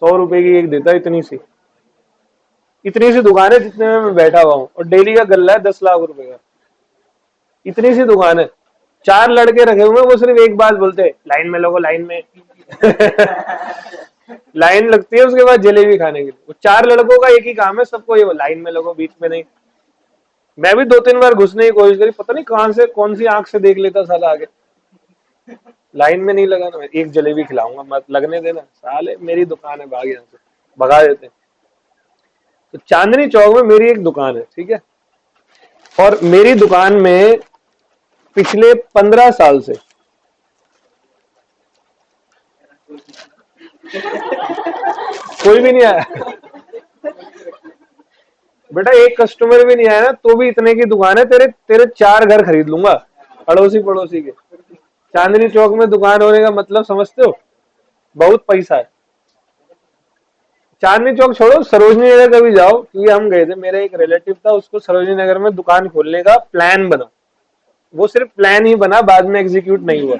100 रुपए की एक देता है, इतनी सी दुकान है जितने में मैं बैठा हुआ हूँ, और डेली का गल्ला है 10 लाख रुपए का। इतनी सी दुकान है, 4 लड़के रखे हुए हैं, वो सिर्फ एक बात बोलते हैं, लाइन में लोगो, लाइन में। लाइन लगती है उसके बाद जलेबी खाने के लिए। वो 4 लड़कों का एक ही काम है, सबको ये लाइन में लोगो, बीच में नहीं। मैं भी 2-3 बार घुसने की कोशिश करी, पता नहीं कहां से, कौन सी आंख से देख लेता साला आगे। लाइन में नहीं लगाना, मैं एक जलेबी खिलाऊंगा, मत लगने देना साले, मेरी दुकान है, भाग यहाँ से, भगा देते हैं। तो चांदनी चौक में मेरी एक दुकान है, ठीक है। और मेरी दुकान में पिछले 15 साल से कोई भी नहीं आया। बेटा एक कस्टमर भी नहीं आया ना, तो भी इतने की दुकान है, तेरे 4 घर खरीद लूंगा अड़ोसी पड़ोसी के। चांदनी चौक में दुकान होने का मतलब समझते हो? बहुत पैसा है। चांदनी चौक छोड़ो, सरोजनी नगर कभी जाओ, क्योंकि हम गए थे, मेरा एक रिलेटिव था, उसको सरोजनी नगर में दुकान खोलने का प्लान बना, वो सिर्फ प्लान ही बना, बाद में एग्जीक्यूट नहीं हुआ।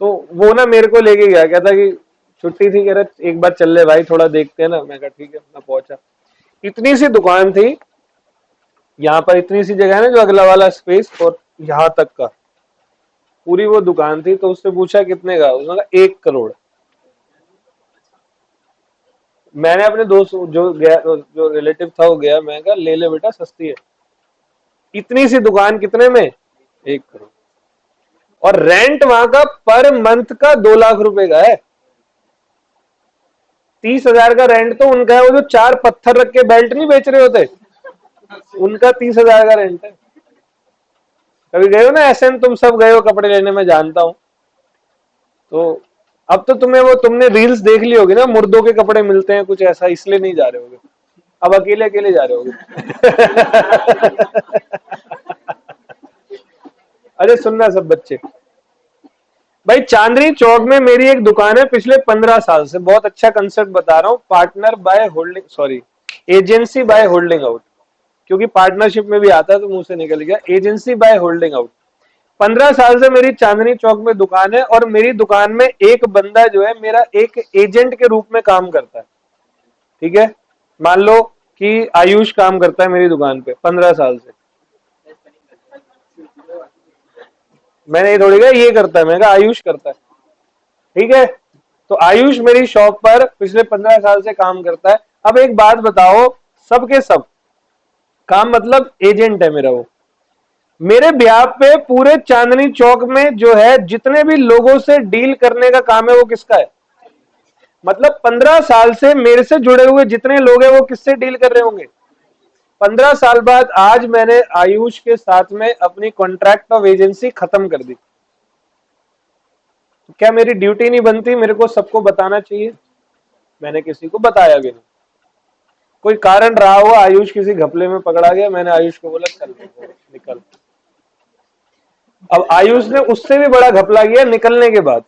तो वो ना मेरे को लेके गया, कहता कि छुट्टी थी, कह रहा एक बार चल ले भाई, थोड़ा देखते हैं ना। मैं कहा ठीक है, मैं पहुंचा। इतनी सी दुकान थी, यहाँ पर इतनी सी जगह है ना, जो अगला वाला स्पेस और यहाँ तक का, पूरी वो दुकान थी। तो उससे पूछा कितने का, उसने कहा 1 करोड़। मैंने अपने दोस्त जो गया, जो रिलेटिव था वो गया, मैं कहा ले ले बेटा, सस्ती है। इतनी सी दुकान कितने में, 1 करोड़। और रेंट वहां का पर मंथ का 2 लाख रुपए का है। 30,000 का रेंट तो उनका है, वो जो 4 पत्थर रख के बेल्ट नहीं बेच रहे होते, उनका 30,000 का रेंट है। कभी गए हो ना एसएन, तुम सब गए हो कपड़े लेने, में जानता हूं। तो अब तो तुम्हें वो, तुमने रील्स देख ली होगी ना, मुर्दों के कपड़े मिलते हैं कुछ ऐसा, इसलिए नहीं जा रहे होगे, अब अकेले अकेले जा रहे होगे। अरे सुनना सब बच्चे, भाई चांदनी चौक में मेरी एक दुकान है पिछले 15 साल से, बहुत अच्छा कंसेप्ट बता रहा हूँ, partner by holding, sorry agency by holding out, क्योंकि पार्टनरशिप में भी आता है तो मुंह से निकल गया, एजेंसी बाय होल्डिंग आउट। 15 साल से मेरी चांदनी चौक में दुकान है, और मेरी दुकान में एक बंदा जो है मेरा एक एजेंट के रूप में काम करता है। ठीक है, मान लो कि आयुष काम करता है मेरी दुकान पे 15 साल से। मैंने ये थोड़ी कहा ये करता है, मैं कहा आयुष करता है। ठीक है, तो आयुष मेरी शॉप पर पिछले 15 साल से काम करता है। अब एक बात बताओ, सबके सब काम, मतलब एजेंट है मेरा वो। मेरे ब्याह पे पूरे चांदनी चौक में जो है जितने भी लोगों से डील करने का काम है वो किसका है? मतलब 15 साल से मेरे से जुड़े हुए जितने लोग हैं वो किससे डील कर रहे होंगे? 15 साल बाद आज मैंने आयुष के साथ में अपनी कॉन्ट्रैक्ट ऑफ एजेंसी खत्म कर दी। तो क्या मेरी ड्यूटी नहीं बनती मेरे को सबको बताना चाहिए? मैंने किसी को बताया भी नहीं। कोई कारण रहा हुआ, आयुष किसी घपले में पकड़ा गया, मैंने आयुष को बोला चल निकल। अब आयुष ने उससे भी बड़ा घपला किया निकलने के बाद।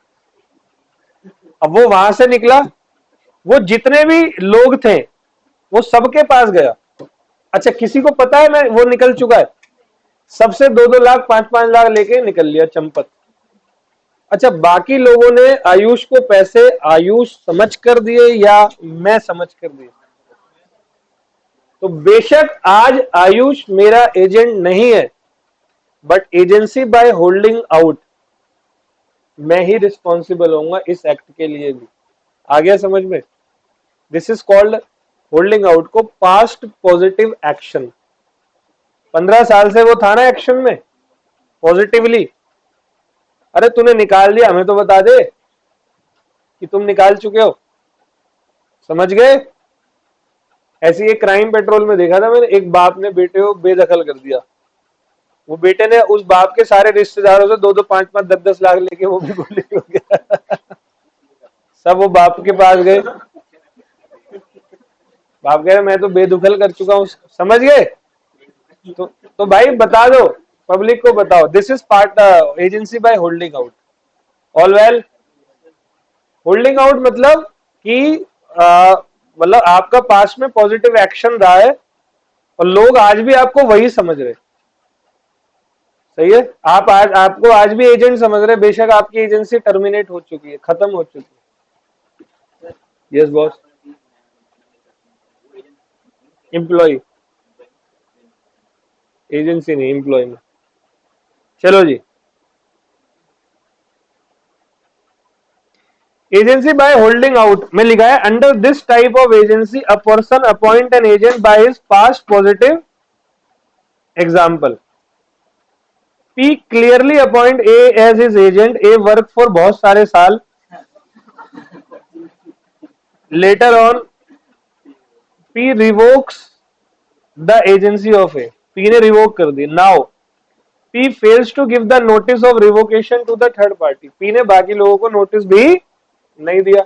अब वो वहां से निकला, वो जितने भी लोग थे वो सबके पास गया। अच्छा, किसी को पता है मैं वो निकल चुका है? सबसे 2-2 लाख 5-5 लाख लेके निकल लिया चंपत। अच्छा, बाकी लोगों ने आयुष को पैसे आयुष समझ कर दिए या मैं समझ कर दिए? तो बेशक आज आयुष मेरा एजेंट नहीं है, but agency by holding out मैं ही रिस्पॉन्सिबल होऊंगा इस एक्ट के लिए भी। आ गया समझ में? This is called holding out को पास्ट पॉजिटिव एक्शन। 15 साल से वो था ना एक्शन में पॉजिटिवली। अरे तूने निकाल दिया, हमें तो बता दे कि तुम निकाल चुके हो। समझ गए? ऐसी एक क्राइम पेट्रोल में देखा था मैंने, एक बाप ने बेटे को बेदखल कर दिया। वो बेटे ने उस बाप के सारे रिश्तेदारों से 2-2 5-5 10-10 लाख लेके वो भी गोली हो गया। सब वो बाप के पास गए, बाप कह रहे मैं तो बेदखल कर चुका हूं। समझ गए? तो भाई बता दो, पब्लिक को बताओ, this is part agency by holding out. All well, holding out मतलब कि मतलब आपका पास में पॉजिटिव एक्शन रहा है और लोग आज भी आपको वही समझ रहे। सही है, आप आज आपको आज भी एजेंट समझ रहे, बेशक आपकी एजेंसी टर्मिनेट हो चुकी है, खत्म हो चुकी है। यस बॉस, एम्प्लॉय, एजेंसी नहीं, एम्प्लॉय में। चलो जी, एजेंसी बाय होल्डिंग आउट में लिखा है under this type of agency a person appoint an agent by his past positive example. P clearly appoint A as his agent, A work for बहुत सारे साल, later on P revokes the agency of A, P ने revoke कर दी। Now P fails to give the notice of revocation to the third party, P ने बाकी लोगों को नोटिस भी नहीं दिया।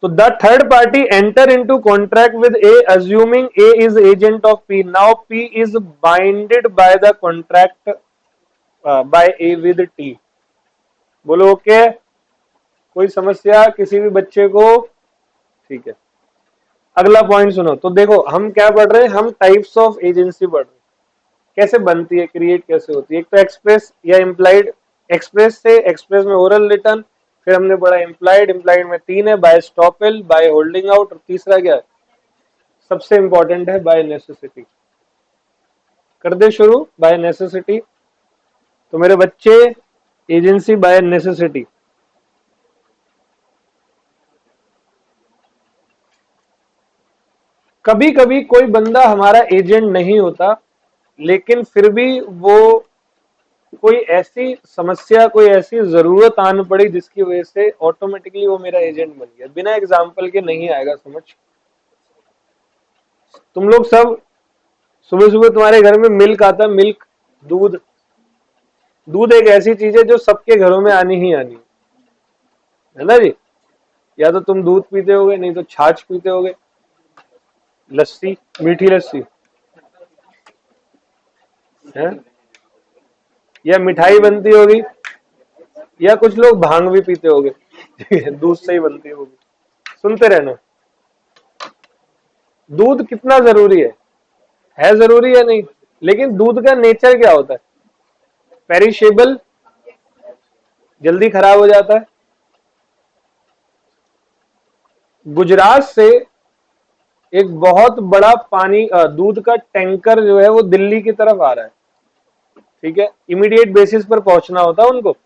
तो the third party enter into contract with A assuming A is agent of P. Now P is binded by the contract by A with T. बोलो okay? कोई समस्या किसी भी बच्चे को? ठीक है, अगला पॉइंट सुनो। तो देखो हम क्या पढ़ रहे हैं, हम टाइप्स ऑफ एजेंसी पढ़ रहे हैं, कैसे बनती है, क्रिएट कैसे होती है। एक तो एक्सप्रेस या इम्प्लाइड। एक्सप्रेस से, एक्सप्रेस में ओरल रिटर्न, फिर हमने पढ़ा इम्प्लाइड। इम्प्लाइड में तीन है, bye estoppel, bye holding out, और तीसरा क्या है, सबसे इंपॉर्टेंट है, बाय नेसेसिटी। कर दे शुरू, बाय नेसेसिटी। तो मेरे बच्चे, एजेंसी बाय नेसेसिटी। कभी कभी कोई बंदा हमारा एजेंट नहीं होता, लेकिन फिर भी वो कोई ऐसी समस्या, कोई ऐसी जरूरत आन पड़ी जिसकी वजह से ऑटोमेटिकली वो मेरा एजेंट बन गया। बिना एग्जाम्पल के नहीं आएगा समझ। तुम लोग सब सुबह सुबह तुम्हारे घर में मिल्क आता है, मिल्क, दूध। दूध एक ऐसी चीज है जो सबके घरों में आनी ही आनी है ना जी। या तो तुम दूध पीते होगे, नहीं तो छाछ पीते होगे, लस्सी, मीठी लस्सी है, या मिठाई बनती होगी, या कुछ लोग भांग भी पीते होगे। दूध से ही बनती होगी। सुनते रहना। दूध कितना जरूरी है जरूरी या नहीं? लेकिन दूध का नेचर क्या होता है? पेरिशेबल, जल्दी खराब हो जाता है। गुजरात से एक बहुत बड़ा पानी दूध का टैंकर जो है वो दिल्ली की तरफ आ रहा है। ठीक है, इमीडिएट बेसिस पर पहुंचना होता है उनको।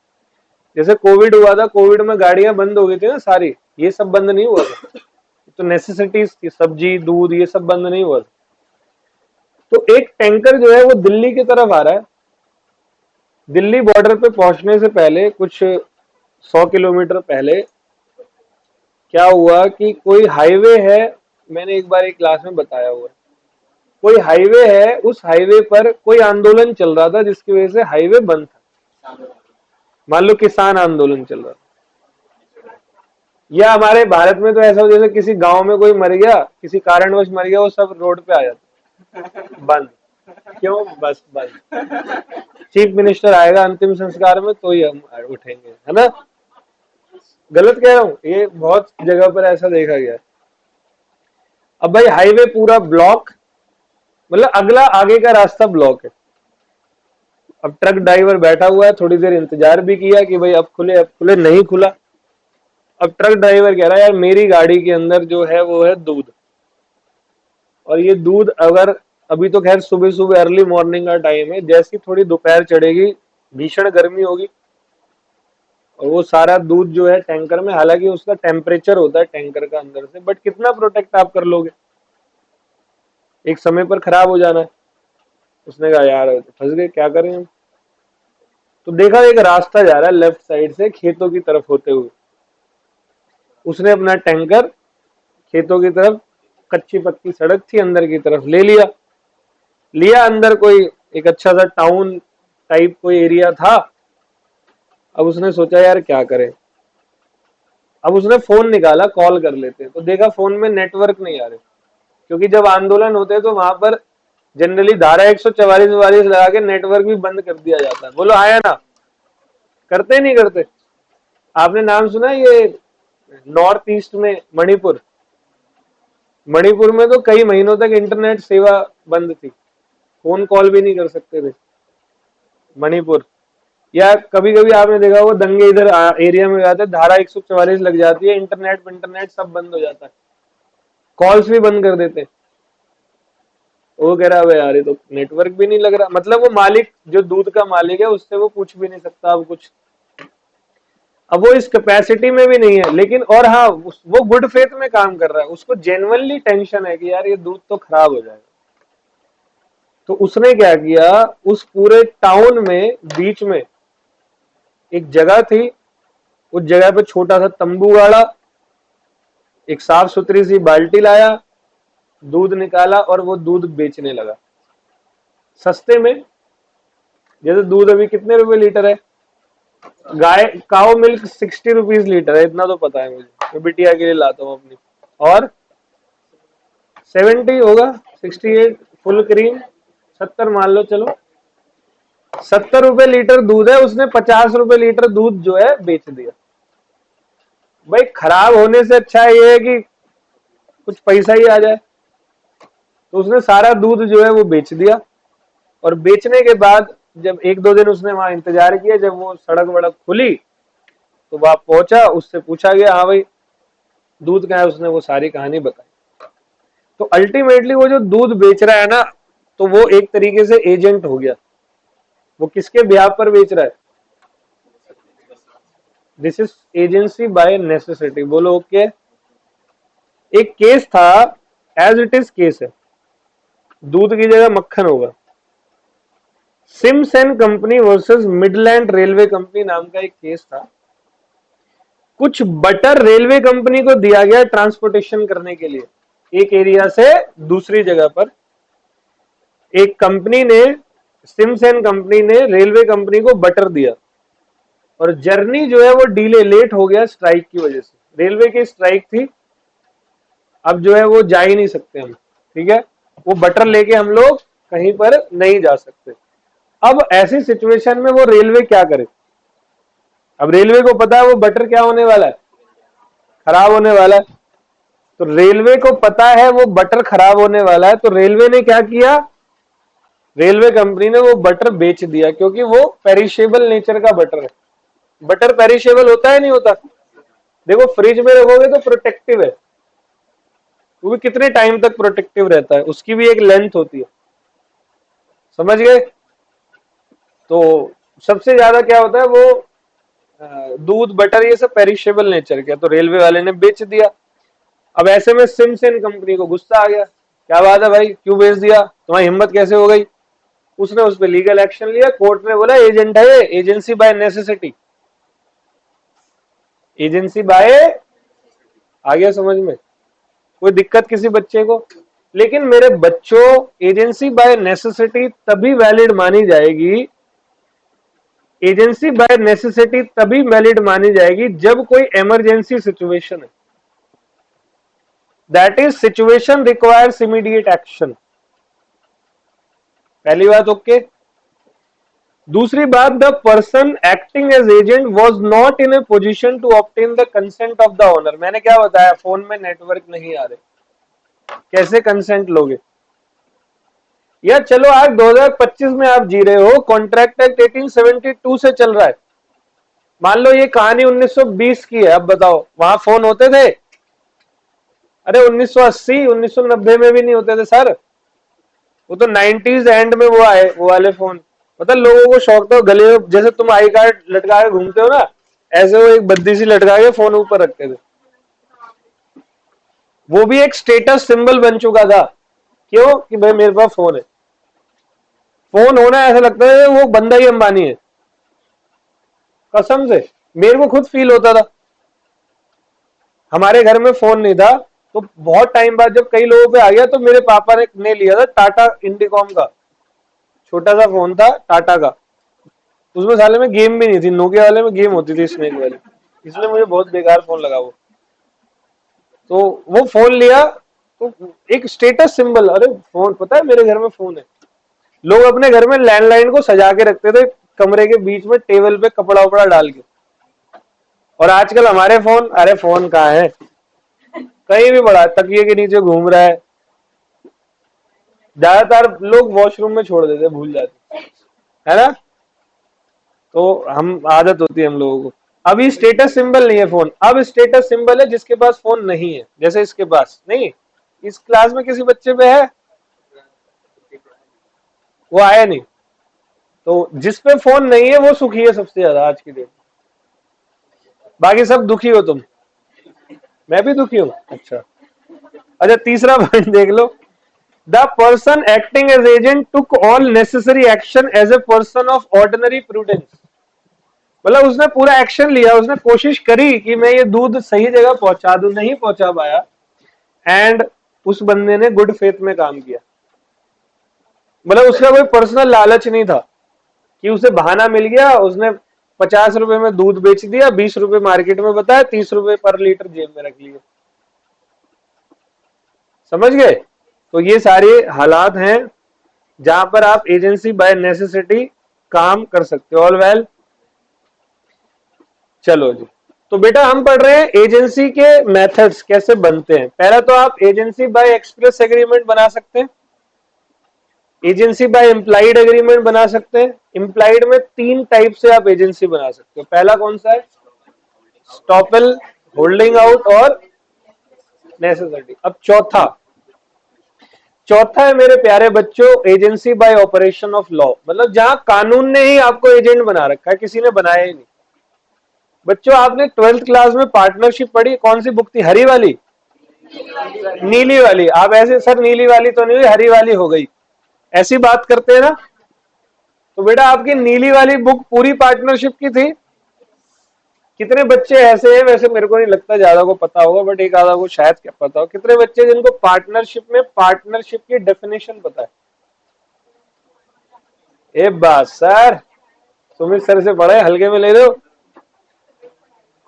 जैसे कोविड हुआ था, कोविड में गाड़ियां बंद हो गई थी ना सारी, ये सब बंद नहीं हुआ था। तो नेसेसिटीज थी, सब्जी, दूध, ये सब बंद नहीं हुआ था। तो एक टैंकर जो है वो दिल्ली की तरफ आ रहा है। दिल्ली बॉर्डर पे पहुंचने से पहले कुछ 100 किलोमीटर पहले क्या हुआ कि कोई हाईवे है, मैंने एक बार एक क्लास में बताया हुआ है, कोई हाईवे है, उस हाईवे पर कोई आंदोलन चल रहा था जिसकी वजह से हाईवे बंद था। मान लो किसान आंदोलन चल रहा था। या हमारे भारत में तो ऐसा हो जैसे किसी गांव में कोई मर गया, किसी कारणवश मर गया, वो सब रोड पे आ जाता, बंद। क्यों? बस बंद। चीफ मिनिस्टर आएगा अंतिम संस्कार में तो ही हम उठेंगे, है ना? गलत कह रहा हूं? ये बहुत जगह पर ऐसा देखा गया है। अब भाई हाईवे पूरा ब्लॉक, मतलब अगला आगे का रास्ता ब्लॉक है। अब ट्रक ड्राइवर बैठा हुआ है, थोड़ी देर इंतजार भी किया कि भाई अब खुले, अब खुले, नहीं खुला। अब ट्रक ड्राइवर कह रहा है यार मेरी गाड़ी के अंदर जो है वो है दूध, और ये दूध अगर, अभी तो खैर सुबह सुबह अर्ली मॉर्निंग का टाइम है, जैसी थोड़ी दोपहर चढ़ेगी भीषण गर्मी होगी, और वो सारा दूध जो है टैंकर में, हालांकि उसका टेम्परेचर होता है टैंकर का अंदर से, बट कितना प्रोटेक्ट आप कर लोगे? एक समय पर खराब हो जाना है। उसने कहा यार फंस गए, क्या करें हम? तो देखा एक रास्ता जा रहा है लेफ्ट साइड से खेतों की तरफ होते हुए, उसने अपना टैंकर खेतों की तरफ, कच्ची पक्की सड़क थी, अंदर की तरफ ले लिया। लिया अंदर, कोई एक अच्छा सा टाउन टाइप कोई एरिया था। अब उसने सोचा यार क्या करें। अब उसने फोन निकाला, कॉल कर लेते, तो देखा फोन में नेटवर्क नहीं आ रहे, क्योंकि जब आंदोलन होते हैं तो वहां पर जनरली धारा 144 लगा के नेटवर्क भी बंद कर दिया जाता है। बोलो आया ना? करते नहीं करते? आपने नाम सुना है ये नॉर्थ ईस्ट में मणिपुर? मणिपुर में तो कई महीनों तक इंटरनेट सेवा बंद थी, फोन कॉल भी नहीं कर सकते थे मणिपुर। या कभी कभी आपने देखा वो दंगे इधर एरिया में जाते, धारा 144 लग जाती है, इंटरनेट इंटरनेट सब बंद हो जाता है, कॉल्स भी बंद कर देते। वो कह रहा है यार ये तो नेटवर्क भी नहीं लग रहा। मतलब वो मालिक, जो दूध का मालिक है, उससे वो पूछ भी नहीं सकता अब कुछ। अब वो इस कैपेसिटी में भी नहीं है, लेकिन और हाँ वो गुड फेथ में काम कर रहा है, उसको जेन्युइनली टेंशन है कि यार ये दूध तो खराब हो जाएगा। तो उसने क्या किया, उस पूरे टाउन में बीच में एक जगह थी, उस जगह पे छोटा सा तंबू गाड़ा, एक साफ सुथरी सी बाल्टी लाया, दूध निकाला और वो दूध बेचने लगा सस्ते में। जैसे दूध अभी कितने रुपए लीटर है? गाय काउ मिल्क 60 रुपीज लीटर है, इतना तो पता है मुझे, मैं बिटिया के लिए लाता हूँ अपनी। और 70 होगा, 68 फुल क्रीम, 70 मान लो चलो। 70 रुपए लीटर दूध है, उसने 50 रुपए लीटर दूध जो है बेच दिया। भाई खराब होने से अच्छा ये है कि कुछ पैसा ही आ जाए। तो उसने सारा दूध जो है वो बेच दिया, और बेचने के बाद जब एक दो दिन उसने वहां इंतजार किया, जब वो सड़क वड़क खुली तो वहां पहुंचा, उससे पूछा गया हाँ भाई दूध क्या है, उसने वो सारी कहानी बताई। तो अल्टीमेटली वो जो दूध बेच रहा है ना, तो वो एक तरीके से एजेंट हो गया। वो किसके ब्याह पर बेच रहा है? This is agency by necessity. बोलो ओके। एक केस था, एज इट इज केस है, दूध की जगह मक्खन होगा। Sims and company versus Midland railway company नाम का एक केस था। कुछ बटर रेलवे कंपनी को दिया गया ट्रांसपोर्टेशन करने के लिए एक एरिया से दूसरी जगह पर। एक कंपनी ने, सिम्स एंड कंपनी ने रेलवे कंपनी को बटर दिया, और जर्नी जो है वो डिले, लेट हो गया स्ट्राइक की वजह से। रेलवे की स्ट्राइक थी, अब जो है वो जा ही नहीं सकते हम, ठीक है, वो बटर लेके हम लोग कहीं पर नहीं जा सकते। अब ऐसी सिचुएशन में वो रेलवे क्या करे? अब रेलवे को पता है वो बटर क्या होने वाला है, खराब होने वाला है। तो रेलवे को पता है वो बटर खराब होने वाला है, तो रेलवे ने क्या किया, रेलवे कंपनी ने वो बटर बेच दिया, क्योंकि वो पेरिशेबल नेचर का बटर है। बटर पेरिशेबल होता है नहीं होता? देखो फ्रिज में रखोगे तो प्रोटेक्टिव है, क्योंकि कितने टाइम तक प्रोटेक्टिव रहता है, उसकी भी एक लेंथ होती है, समझ गए? तो सबसे ज्यादा क्या होता है, वो दूध बटर ये सब पेरिशेबल नेचर के, तो रेलवे वाले ने बेच दिया। अब ऐसे में सिमसन कंपनी को गुस्सा आ गया, क्या बात है भाई, क्यों बेच दिया, तुम्हारी हिम्मत कैसे हो गई? उसने उस पर लीगल एक्शन लिया। कोर्ट ने बोला एजेंट है ये, agency by necessity, agency by, आ गया समझ में? कोई दिक्कत किसी बच्चे को? लेकिन मेरे बच्चों, एजेंसी बाय नेसेसिटी तभी वैलिड मानी जाएगी, एजेंसी बाय नेसेसिटी तभी वैलिड मानी जाएगी जब कोई इमरजेंसी सिचुएशन है, that is situation requires immediate action. पहली बात ओके। दूसरी बात, the person acting as agent was not in a position to obtain the consent of the owner. मैंने क्या बताया, फोन में नेटवर्क नहीं आ रहे, कैसे कंसेंट लोगे? या चलो आज 2025 में आप जी रहे हो, कॉन्ट्रैक्ट एक्ट 1872 से चल रहा है, मान लो ये कहानी 1920 की है, अब बताओ वहां फोन होते थे? अरे 1980 1990 में भी नहीं होते थे सर, वो तो 90s एंड में वो आए, वो वाले फोन। मतलब लोगों को शौक था गले में, जैसे तुम आई कार्ड लटका के घूमते हो ना, ऐसे वो एक बद्दी सी लटका के फोन ऊपर रखते थे। वो भी एक स्टेटस सिंबल बन चुका था, क्यों? कि भाई मेरे पास फोन है। फोन होना ऐसा लगता है वो बंदा ही अंबानी है, कसम से मेरे को खुद फील होता था। हमारे घर में फोन नहीं था, तो बहुत टाइम बाद जब कई लोगों पे आ गया, तो मेरे पापा ने लिया था टाटा इंडिकॉम का, छोटा सा फोन था टाटा का। उसमें साले में गेम भी नहीं थी, नोकिया वाले में गेम होती थी, स्नेक वाली, इसलिए मुझे बहुत बेकार फोन लगा वो। तो वो फोन लिया तो एक स्टेटस सिंबल, अरे फोन, पता है मेरे घर में फोन है। लोग अपने घर में लैंडलाइन को सजा के रखते थे कमरे के बीच में, टेबल पे कपड़ा उपड़ा डाल के। और आजकल हमारे फोन, अरे फोन कहाँ है, कहीं भी पड़ा, तकिए के नीचे घूम रहा है। ज्यादातर लोग वॉशरूम में छोड़ देते, भूल जाते, है ना? तो हम, आदत होती है हम लोगों को। अभी स्टेटस सिंबल नहीं है फोन, अब स्टेटस सिंबल है जिसके पास फोन नहीं है, जैसे इसके पास नहीं। इस क्लास में किसी बच्चे पे है? वो आया नहीं। तो जिस पे फोन नहीं है वो सुखी है सबसे ज्यादा आज की डेट। बाकी सब दुखी हो तुम, मैं भी दुखी हूं। अच्छा, अच्छा तीसरा पॉइंट देख लो, the person acting as agent took all necessary action as a person of ordinary prudence. मतलब उसने पूरा एक्शन लिया, उसने कोशिश करी कि मैं ये दूध सही जगह पहुंचा दूं, नहीं पहुंचा पाया, एंड उस बंदे ने गुड फेथ में काम किया। मतलब उसका कोई पर्सनल लालच नहीं था कि उसे बहाना मिल गया, उसने 50 रुपए में दूध बेच दिया, 20 रुपए मार्केट में बताया, 30 रुपए पर लीटर जेब में रख लिए। समझ गए? तो ये सारे हालात हैं जहां पर आप एजेंसी बाय नेसेसिटी काम कर सकते हो। ऑल वेल, चलो जी, तो बेटा हम पढ़ रहे हैं एजेंसी के मेथड्स कैसे बनते हैं। पहला तो आप एजेंसी बाय एक्सप्रेस एग्रीमेंट बना सकते हैं, एजेंसी बाय इम्प्लाइड एग्रीमेंट बना सकते हैं। इम्प्लाइड में तीन टाइप से आप एजेंसी बना सकते हो। पहला कौन सा है? स्टॉपल, होल्डिंग आउट और नेसेसिटी। अब चौथा, चौथा है मेरे प्यारे बच्चों agency by operation of law, मतलब जहां कानून ने ही आपको एजेंट बना रखा है, किसी ने बनाया ही नहीं। बच्चों आपने 12th क्लास में पार्टनरशिप पढ़ी, कौन सी बुक थी? हरी वाली, नीली वाली? आप ऐसे सर नीली वाली तो नहीं हुई, हरी वाली हो गई, ऐसी बात करते हैं ना। तो बेटा आपकी नीली वाली बुक पूरी पार्टनरशिप की थी। कितने बच्चे ऐसे हैं, वैसे मेरे को नहीं लगता ज्यादा को पता होगा, बट एक आधा को शायद क्या पता हो, कितने बच्चे जिनको पार्टनरशिप में पार्टनरशिप की डेफिनेशन पता है? ए बात सर, सुमित सर से पढ़े, हल्के में ले रहे हो?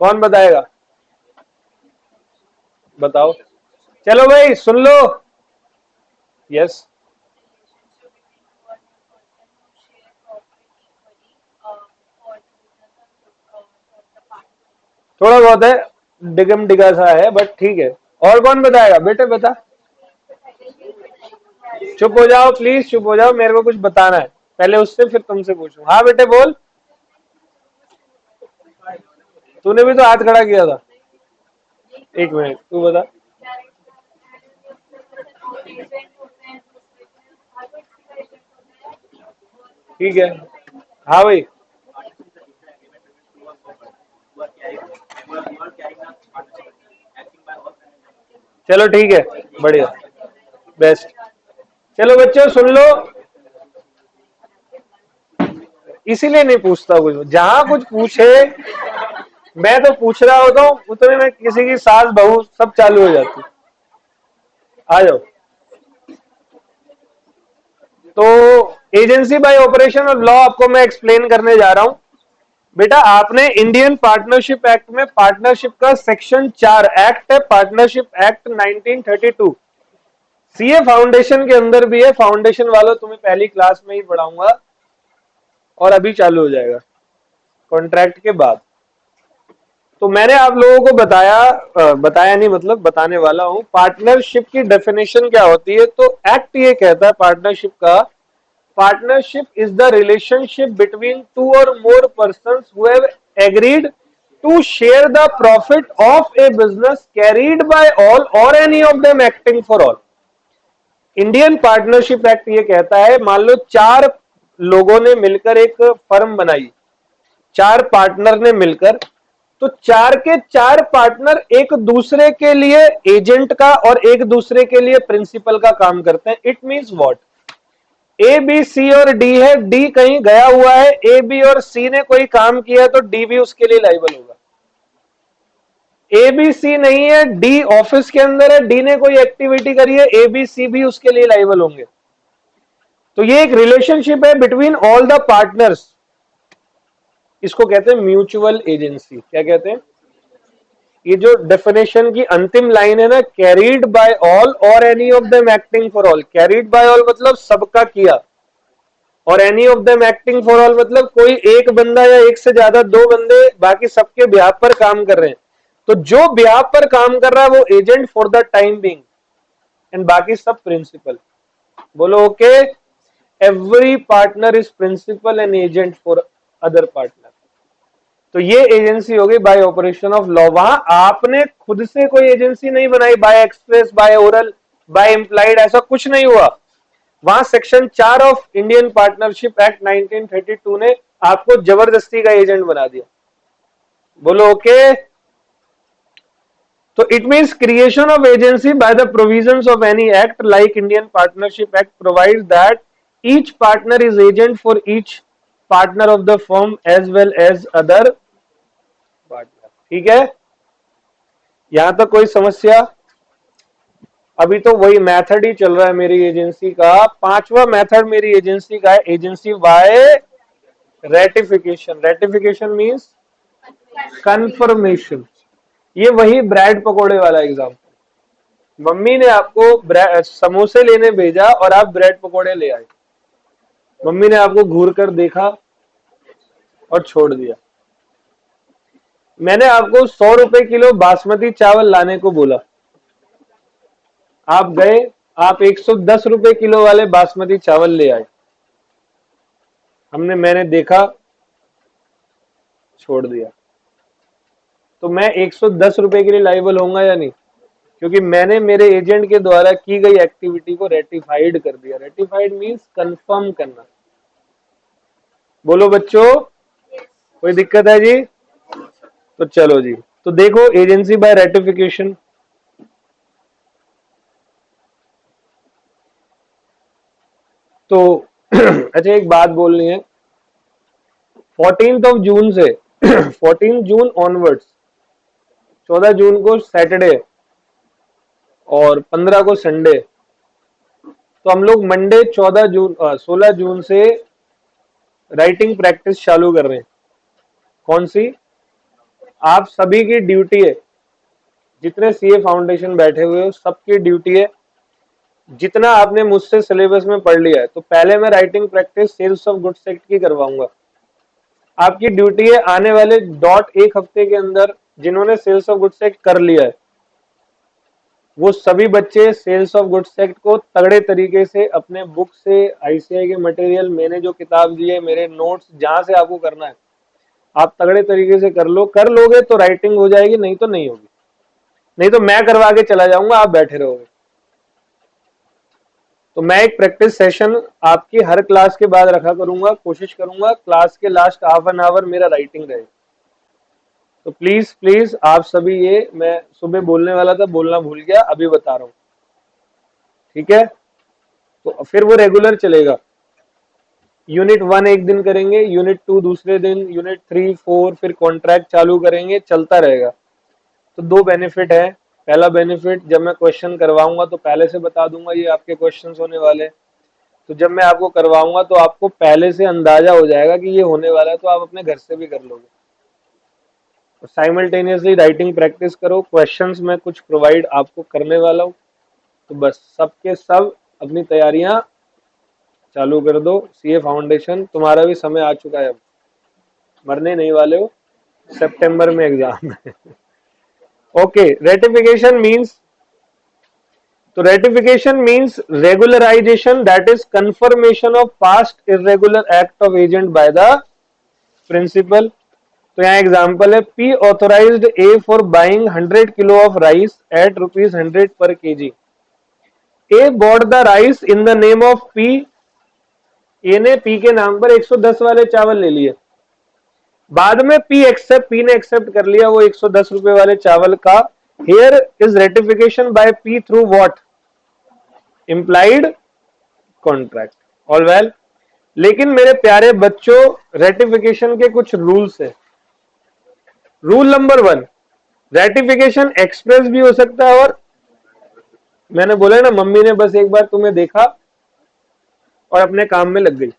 कौन बताएगा? बताओ। चलो भाई सुन लो। यस, थोड़ा बहुत है, डिगम डिगा सा है, बट ठीक है। और कौन बताएगा? बेटे बता। चुप हो जाओ प्लीज, चुप हो जाओ, मेरे को कुछ बताना है। पहले उससे फिर तुमसे पूछूं। हाँ बेटे बोल। तूने भी तो हाथ खड़ा किया था। एक मिनट, तू बता। ठीक है। हाँ भाई। चलो ठीक है, बढ़िया, बेस्ट। चलो बच्चों सुन लो, इसीलिए नहीं पूछता कुछ, जहां कुछ पूछे मैं तो पूछ रहा होता हूँ, उतने में किसी की सास बहू सब चालू हो जाती। आ जाओ। तो agency by operation of law आपको मैं एक्सप्लेन करने जा रहा हूं। बेटा आपने इंडियन पार्टनरशिप एक्ट में पार्टनरशिप का सेक्शन 4 एक्ट है, पार्टनरशिप एक्ट 1932, सीए फाउंडेशन के अंदर भी है। फाउंडेशन वालों तुम्हें पहली क्लास में ही पढ़ाऊंगा और अभी चालू हो जाएगा कॉन्ट्रैक्ट के बाद। तो मैंने आप लोगों को बताया नहीं, मतलब बताने वाला हूं पार्टनरशिप की डेफिनेशन क्या होती है। तो एक्ट ये कहता है पार्टनरशिप का, partnership is the relationship between two or more persons who have agreed to share the profit of a business carried by all or any of them acting for all. Indian partnership act ये कहता है, मान लो चार लोगों ने मिलकर एक firm बनाई, चार पार्टनर ने मिलकर, तो चार के चार पार्टनर एक दूसरे के लिए एजेंट का और एक दूसरे के लिए प्रिंसिपल का काम करते हैं। It means what? A B C और डी है, डी कहीं गया हुआ है, ए बी और सी ने कोई काम किया तो डी भी उसके लिए लाइबल होगा। ए बी सी नहीं है, डी ऑफिस के अंदर है, डी ने कोई एक्टिविटी करी है, ए बी सी भी उसके लिए लाइबल होंगे। तो ये एक रिलेशनशिप है बिटवीन ऑल द पार्टनर्स, इसको कहते हैं म्यूचुअल एजेंसी। क्या कहते हैं? ये जो डेफिनेशन की अंतिम लाइन है ना, carried by all or any of them acting for all. Carried by all मतलब सबका किया, और any of them acting for all मतलब कोई एक बंदा या एक से ज्यादा दो बंदे बाकी सबके बिहाफ पर काम कर रहे हैं। तो जो बिहाफ पर काम कर रहा है वो agent for the time being, and बाकी सब प्रिंसिपल। बोलो okay. Every partner is principal and agent for other partner. तो ये एजेंसी होगी बाय ऑपरेशन ऑफ लॉ। वहां आपने खुद से कोई एजेंसी नहीं बनाई, by express, by oral, by implied, ऐसा कुछ नहीं हुआ। वहां section 4 of Indian partnership act 1932 ने आपको जबरदस्ती का एजेंट बना दिया। बोलो ओके। तो it means creation of agency by the provisions of any act like Indian partnership act provides that each partner is agent for each partner of the firm as well as other partner. ठीक है, यहां तक कोई समस्या? अभी तो वही method ही चल रहा है मेरी एजेंसी का। पांचवा मेथड मेरी एजेंसी का है agency by ratification. Ratification means confirmation. ये वही ब्रेड पकोड़े वाला एग्जाम्पल। मम्मी ने आपको समोसे लेने भेजा और आप ब्रेड पकोड़े ले आए। मम्मी ने आपको घूर कर देखा और छोड़ दिया। मैंने आपको 100 रुपए किलो बासमती चावल लाने को बोला, आप गए, आप 110 रुपए किलो वाले बासमती चावल ले आए, मैंने देखा, छोड़ दिया, तो मैं 110 रुपए के लिए लाइबल होऊंगा या नहीं? क्योंकि मैंने मेरे एजेंट के द्वारा की गई एक्टिविटी को रेटिफाइड कर दिया। रेटिफाइड मींस कंफर्म करना। बोलो बच्चों, कोई दिक्कत है जी? तो चलो जी, तो देखो एजेंसी बाय रेटिफिकेशन। तो अच्छा एक बात बोलनी है, 14 जून से 14 जून ऑनवर्ड्स, 14 जून को सैटरडे और 15 को संडे, तो हम लोग मंडे 16 जून से राइटिंग प्रैक्टिस चालू कर रहे हैं। कौन सी? आप सभी की ड्यूटी है, जितने सीए फाउंडेशन बैठे हुए हो सबकी ड्यूटी है, जितना आपने मुझसे सिलेबस में पढ़ लिया है, तो पहले मैं writing practice sales of goods act की करवाऊंगा। आपकी ड्यूटी है आने वाले एक हफ्ते के अंदर जिन्होंने सेल्स ऑफ गुड्स एक्ट कर लिया है, वो सभी बच्चे सेल्स ऑफ गुड्स एक्ट को तगड़े तरीके से अपने बुक से, आईसीआई के मटेरियल, मैंने जो किताब दी है, मेरे नोट्स, जहां से आपको करना है आप तगड़े तरीके से कर लो। कर लोगे तो राइटिंग हो जाएगी, नहीं तो नहीं होगी, नहीं तो मैं करवा के चला जाऊंगा, आप बैठे रहोगे। तो मैं एक प्रैक्टिस सेशन आपकी हर क्लास के बाद रखा करूंगा, कोशिश करूंगा क्लास के लास्ट हाफ एन आवर मेरा राइटिंग रहे। तो प्लीज प्लीज आप सभी, ये मैं सुबह बोलने वाला था, बोलना भूल गया, अभी बता रहा हूं, ठीक है? तो फिर वो रेगुलर चलेगा। यूनिट 1 एक दिन करेंगे, यूनिट 2 दूसरे दिन, यूनिट 3 4 फिर कॉन्ट्रैक्ट चालू करेंगे, चलता रहेगा। तो दो बेनिफिट है। पहला बेनिफिट, जब मैं क्वेश्चन करवाऊंगा तो पहले से बता दूंगा ये आपके क्वेश्चंस होने वाले हैं। तो जब मैं आपको करवाऊंगा तो आपको पहले से अंदाजा हो जाएगा कि ये होने वाला है, तो आप अपने घर से भी कर लोगे। तो साइमल्टेनियसली राइटिंग प्रैक्टिस करो, क्वेश्चंस मैं कुछ प्रोवाइड आपको करने वाला हूँ। तो बस सबके सब अपनी तैयारियां चालू कर दो। सीए फाउंडेशन, तुम्हारा भी समय आ चुका है, अब मरने नहीं वाले हो, सितंबर में एग्जाम है। ओके, रेटिफिकेशन मींस, तो ratification means regularisation, that is confirmation of past irregular act of agent by the principal. तो यहाँ एग्जांपल है, P authorised A for buying 100 kilo of rice at ₹100 per KG. A bought the rice in the name of P. A ने P के नाम पर 110 वाले चावल ले लिए, बाद में पी ने एक्सेप्ट कर लिया वो 110 रुपए वाले चावल का। Here is ratification by P through what? Implied contract. All well. लेकिन मेरे प्यारे बच्चों, रेटिफिकेशन के कुछ रूल्स हैं। रूल नंबर 1, रेटिफिकेशन एक्सप्रेस भी हो सकता है, और मैंने बोला ना, मम्मी ने बस एक बार तुम्हें देखा और अपने काम में लग गई,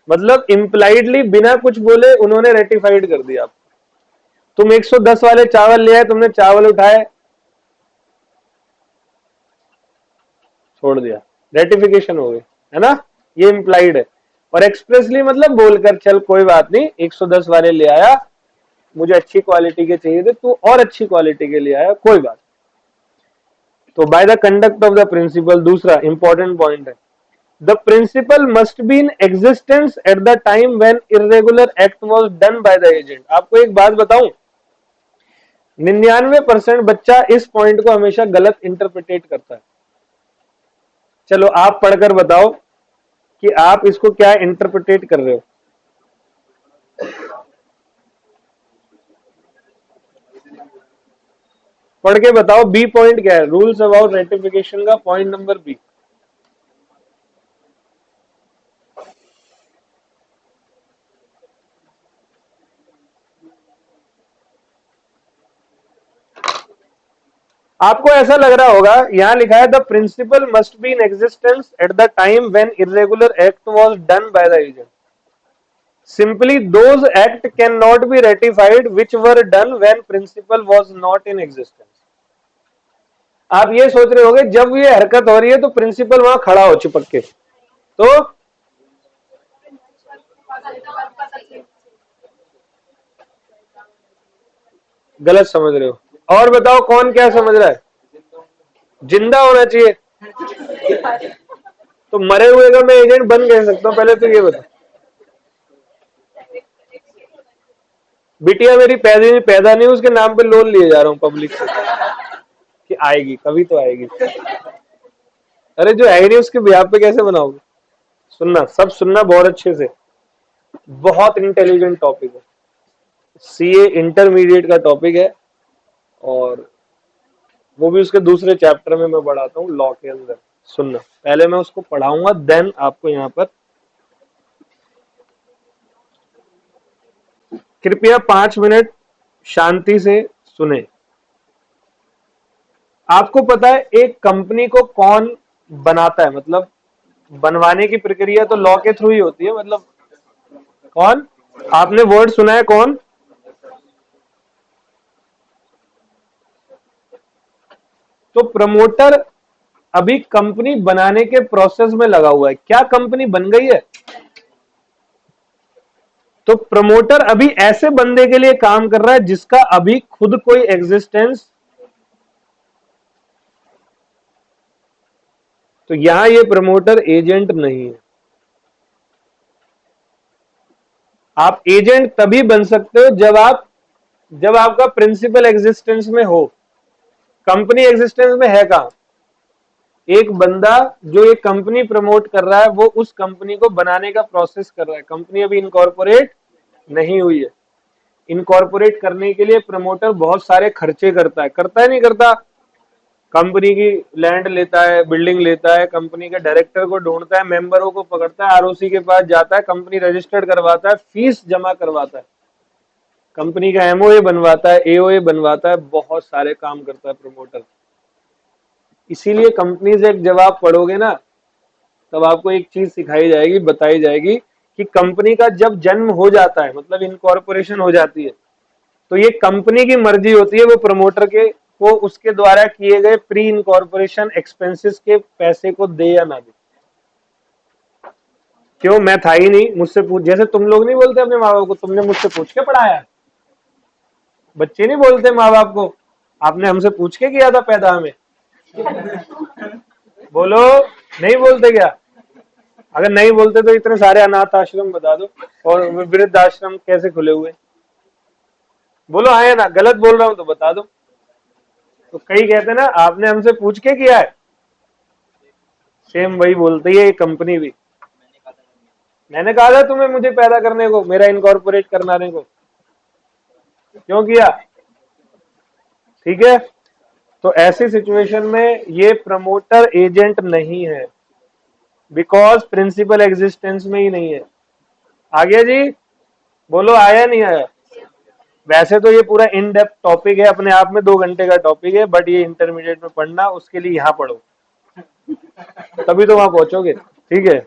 मतलब इम्प्लाइडली बिना कुछ बोले उन्होंने रेटिफाइड कर दिया। तुम 110 वाले चावल ले आए, तुमने चावल उठाए, छोड़ दिया, रेटिफिकेशन हो गई, है ना? ये इम्प्लाइड है। और एक्सप्रेसली मतलब बोलकर, चल कोई बात नहीं, 110 वाले ले आया, मुझे अच्छी क्वालिटी के चाहिए थे, तू और अच्छी क्वालिटी के ले आया, कोई बात। तो by the conduct of the principal, दूसरा इंपॉर्टेंट पॉइंट है, the principal must be in existence at the time when irregular act was done by the agent. आपको एक बात बताऊं, 99% बच्चा इस पॉइंट को हमेशा गलत इंटरप्रिटेट करता है। चलो आप पढ़कर बताओ कि आप इसको क्या इंटरप्रिटेट कर रहे हो। पढ़ के बताओ, बी पॉइंट क्या है, रूल्स अबाउट रेटिफिकेशन का पॉइंट नंबर बी। आपको ऐसा लग रहा होगा, यहां लिखा है the principal must be in existence at the time when irregular act was done by the agent. Simply those act cannot be ratified which were done when principle was not in existence। आप ये सोच रहे होगे जब ये हरकत हो रही है तो प्रिंसिपल वहां खड़ा हो चिपक के, तो गलत समझ रहे हो। और बताओ कौन क्या समझ रहा है? जिंदा होना चाहिए। तो मरे हुए का मैं एजेंट बन कैसे सकता हूँ, पहले तो ये बता। बिटिया मेरी पैदा नहीं, उसके नाम पे लोन लिए जा रहा हूँ पब्लिक से कि आएगी, कभी तो आएगी। अरे जो है ही नहीं उसके ब्याह पे कैसे बनाओगे? सुनना, सब सुनना बहुत अच्छे से, बहुत इंटेलिजेंट टॉपिक है। सीए इंटरमीडिएट का टॉपिक है, और वो भी उसके दूसरे चैप्टर में मैं पढ़ाता हूँ लॉ के अंदर। सुनना, पहले मैं उसको पढ़ाऊंगा, देन आपको यहाँ पर कृपया 5 मिनट शांति से सुने। आपको पता है एक कंपनी को कौन बनाता है? मतलब बनवाने की प्रक्रिया तो लॉ के थ्रू ही होती है। मतलब कौन? आपने वर्ड सुना है कौन? तो प्रमोटर अभी कंपनी बनाने के प्रोसेस में लगा हुआ है। क्या कंपनी बन गई है? तो प्रमोटर अभी ऐसे बंदे के लिए काम कर रहा है जिसका अभी खुद कोई एग्जिस्टेंस, तो यहां ये प्रमोटर एजेंट नहीं है। आप एजेंट तभी बन सकते हो जब आपका प्रिंसिपल एग्जिस्टेंस में हो। कंपनी एग्जिस्टेंस में है कहां? एक बंदा जो एक कंपनी प्रमोट कर रहा है वो उस कंपनी को बनाने का प्रोसेस कर रहा है। कंपनी अभी इनकॉर्पोरेट नहीं हुई है। इनकॉर्पोरेट करने के लिए प्रमोटर बहुत सारे खर्चे करता है नहीं करता? कंपनी की लैंड लेता है, बिल्डिंग लेता है, कंपनी के डायरेक्टर को ढूंढता है, मेंबरों को पकड़ता है, आरओसी के पास जाता है, कंपनी रजिस्टर्ड करवाता है, फीस जमा करवाता है, कंपनी का एमओए बनवाता है, एओए बनवाता है, बहुत सारे काम करता है प्रमोटर। इसीलिए कंपनी से जब आप पढ़ोगे ना, तब आपको एक चीज सिखाई जाएगी, बताई जाएगी कि कंपनी का जब जन्म हो जाता है, मतलब इनकॉर्पोरेशन हो जाती है, तो ये कंपनी की मर्जी होती है वो प्रमोटर के को उसके द्वारा किए गए प्री इनकॉर्पोरेशन एक्सपेंसेस के पैसे को दे या ना दे। क्यों? मैं था ही नहीं, मुझसे पूछ, जैसे तुम लोग नहीं बोलते अपने माँ बाप को तुमने मुझसे पूछ के पढ़ाया। बच्चे नहीं बोलते माँ बाप को आपने हमसे पूछ के किया था पैदा हमें। बोलो, नहीं बोलते क्या? अगर नहीं बोलते तो इतने सारे अनाथ आश्रम बता दो और वृद्ध आश्रम कैसे खुले हुए? बोलो हाँ या ना, गलत बोल रहा हूं तो बता दो। तो कई कहते ना आपने हमसे पूछ के किया है, सेम वही बोलती है ये कंपनी भी। मैंने कहा था तुम्हें मुझे पैदा करने को, मेरा इनकॉर्पोरेट करने को, क्यों किया? ठीक है, तो ऐसी सिचुएशन में ये प्रमोटर एजेंट नहीं है, बिकॉज प्रिंसिपल एग्जिस्टेंस में ही नहीं है। आ गया जी? बोलो आया नहीं आया? वैसे तो ये पूरा इन डेप्थ टॉपिक है, अपने आप में 2 घंटे का टॉपिक है, बट ये इंटरमीडिएट में पढ़ना, उसके लिए यहां पढ़ो, तभी तो वहां पहुंचोगे। ठीक है।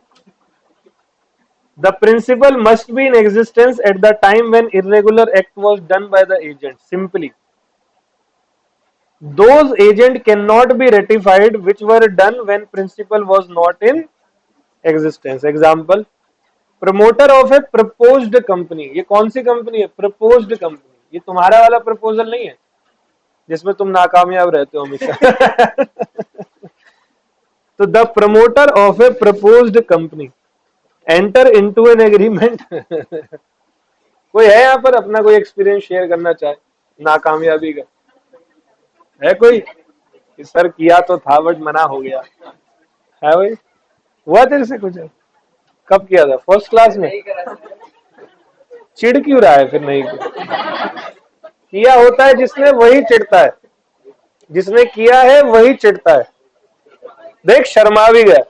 The principle must be in existence at the time when irregular act was done by the agent. Simply, those agent cannot be ratified which were done when principle was not in existence. Example, promoter of a proposed company. ये कौन सी company है? proposed company. ये तुम्हारा वाला proposal नहीं है जिसमें तुम नाकामयाब रहते हो हमेशा। तो the promoter of a proposed company enter into an agreement. कोई है यहाँ पर अपना कोई एक्सपीरियंस शेयर करना चाहे नाकामयाबी का? है कोई कि सर किया तो था बट मना हो गया? है भाई? हुआ तेरे से कुछ? कब किया था? फर्स्ट क्लास में? चिढ़ क्यों रहा है फिर? नहीं किया होता है जिसने वही चिढ़ता है, जिसने किया है वही चिढ़ता है। देख शर्मा भी गया,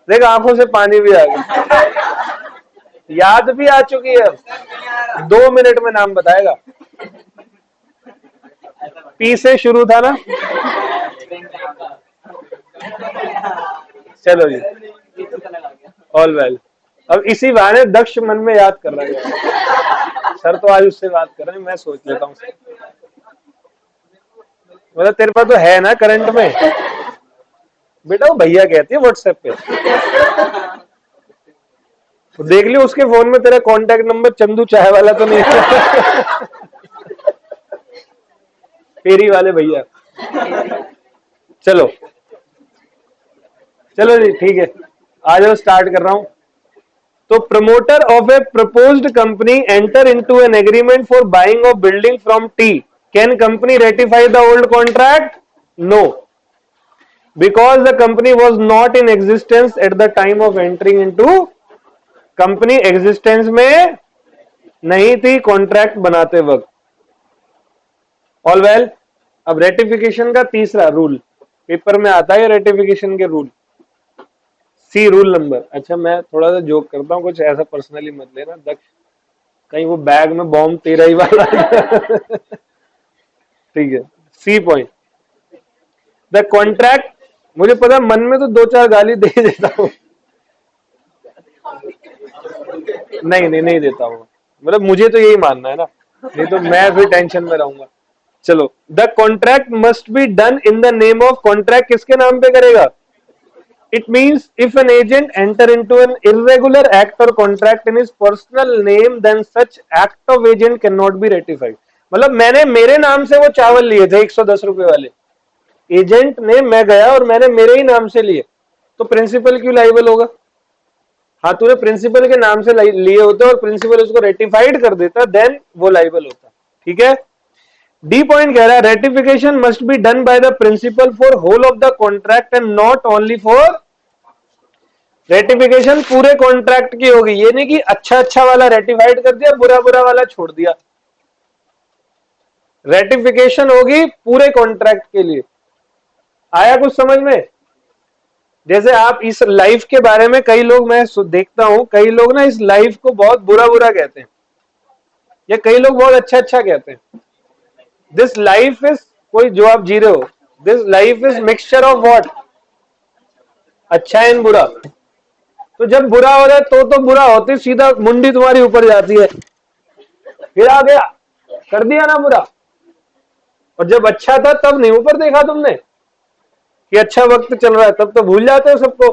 देख आंखों से पानी भी आ गया, याद भी आ चुकी है। 2 मिनट में नाम बताएगा। पी से शुरू था ना? चलो जी, ऑल वेल। अब इसी बहाने दक्ष मन में याद कर रहा है। सर तो आज उससे बात कर रहे हैं, मैं सोच लेता हूँ। मतलब तेरे पास तो है ना करंट में? बेटा वो भैया कहती है व्हाट्सएप पे, तो देख लियो उसके फोन में तेरा कांटेक्ट नंबर चंदू चाय वाला तो नहीं है। फेरी वाले भैया। चलो चलो जी ठीक है, आ जाओ स्टार्ट कर रहा हूं। तो promoter of a proposed company enter into an agreement for buying of building from T, can company ratify the old contract? No, because the company was not in existence at the time of entering into. Company existence में नहीं थी contract बनाते वक्त। All well. अब ratification का तीसरा rule, paper में आता है रेटिफिकेशन के रूल। सी रूल नंबर, अच्छा मैं थोड़ा सा जोक करता हूँ, कुछ ऐसा पर्सनली मत लेना दक्ष, कहीं वो बैग में बॉम्ब तेरा ही वाला। ठीक है, सी पॉइंट, द कॉन्ट्रैक्ट। मुझे पता मन में तो 2-4 गाली दे देता हूँ। नहीं देता हूँ, मतलब मुझे तो यही मानना है ना, नहीं तो मैं फिर टेंशन में रहूंगा। चलो, the contract must be done in the name of. Contract किसके नाम पे करेगा? It means if an agent enter into an irregular act or contract in his personal name, then such act of agent cannot be ratified. मतलब मैंने मेरे नाम से वो चावल लिए थे 110 रुपए वाले, एजेंट ने, मैं गया और मैंने मेरे ही नाम से लिए, तो प्रिंसिपल क्यों लाइबल होगा? हाँ, तूने प्रिंसिपल के नाम से लिए होते और प्रिंसिपल उसको रेटिफाइड कर देता, देन वो लाइबल होता। ठीक है। डी पॉइंट कह रहा है ratification must be done by the principal for whole of the contract and not only for. Ratification पूरे कॉन्ट्रैक्ट की होगी, ये नहीं कि अच्छा अच्छा वाला रेटिफाइड कर दिया, बुरा बुरा वाला छोड़ दिया। रेटिफिकेशन होगी पूरे कॉन्ट्रैक्ट के लिए। आया कुछ समझ में? जैसे आप इस लाइफ के बारे में, कई लोग, मैं देखता हूं कई लोग ना इस लाइफ को बहुत बुरा बुरा कहते हैं, या कई लोग बहुत अच्छा अच्छा कहते हैं। दिस लाइफ इज, कोई जो आप जी रहे हो, this life is mixture of what? अच्छा एंड बुरा। तो जब बुरा हो जाए तो बुरा होते सीधा मुंडी तुम्हारी ऊपर जाती है, फिर आ गया, कर दिया ना बुरा। और जब अच्छा था तब नहीं ऊपर देखा तुमने कि अच्छा वक्त चल रहा है, तब तो भूल जाते हो सबको।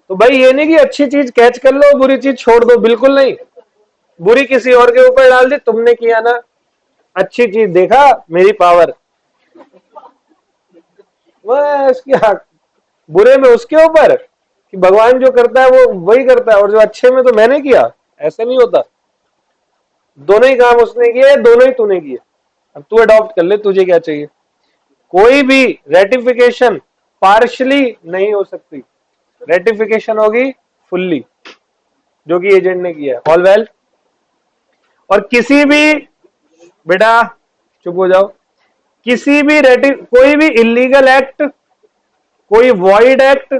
तो भाई ये नहीं कि अच्छी चीज कैच कर लो बुरी चीज छोड़ दो, बिल्कुल नहीं। बुरी किसी और के ऊपर डाल दी, तुमने किया ना, अच्छी चीज देखा, मेरी पावर, बस क्या, बुरे में उसके ऊपर कि भगवान जो करता है वो वही करता है, और जो अच्छे में तो मैंने किया, ऐसा नहीं होता। दोनों ही काम उसने किए, दोनों ही तूने किए। अब तू अडॉप्ट कर ले, तुझे क्या चाहिए। कोई भी रेटिफिकेशन पार्शली नहीं हो सकती, रेटिफिकेशन होगी फुल्ली, जो कि एजेंट ने किया। All well. और किसी भी, बेटा चुप हो जाओ, किसी भी कोई भी इलीगल एक्ट, कोई वॉइड एक्ट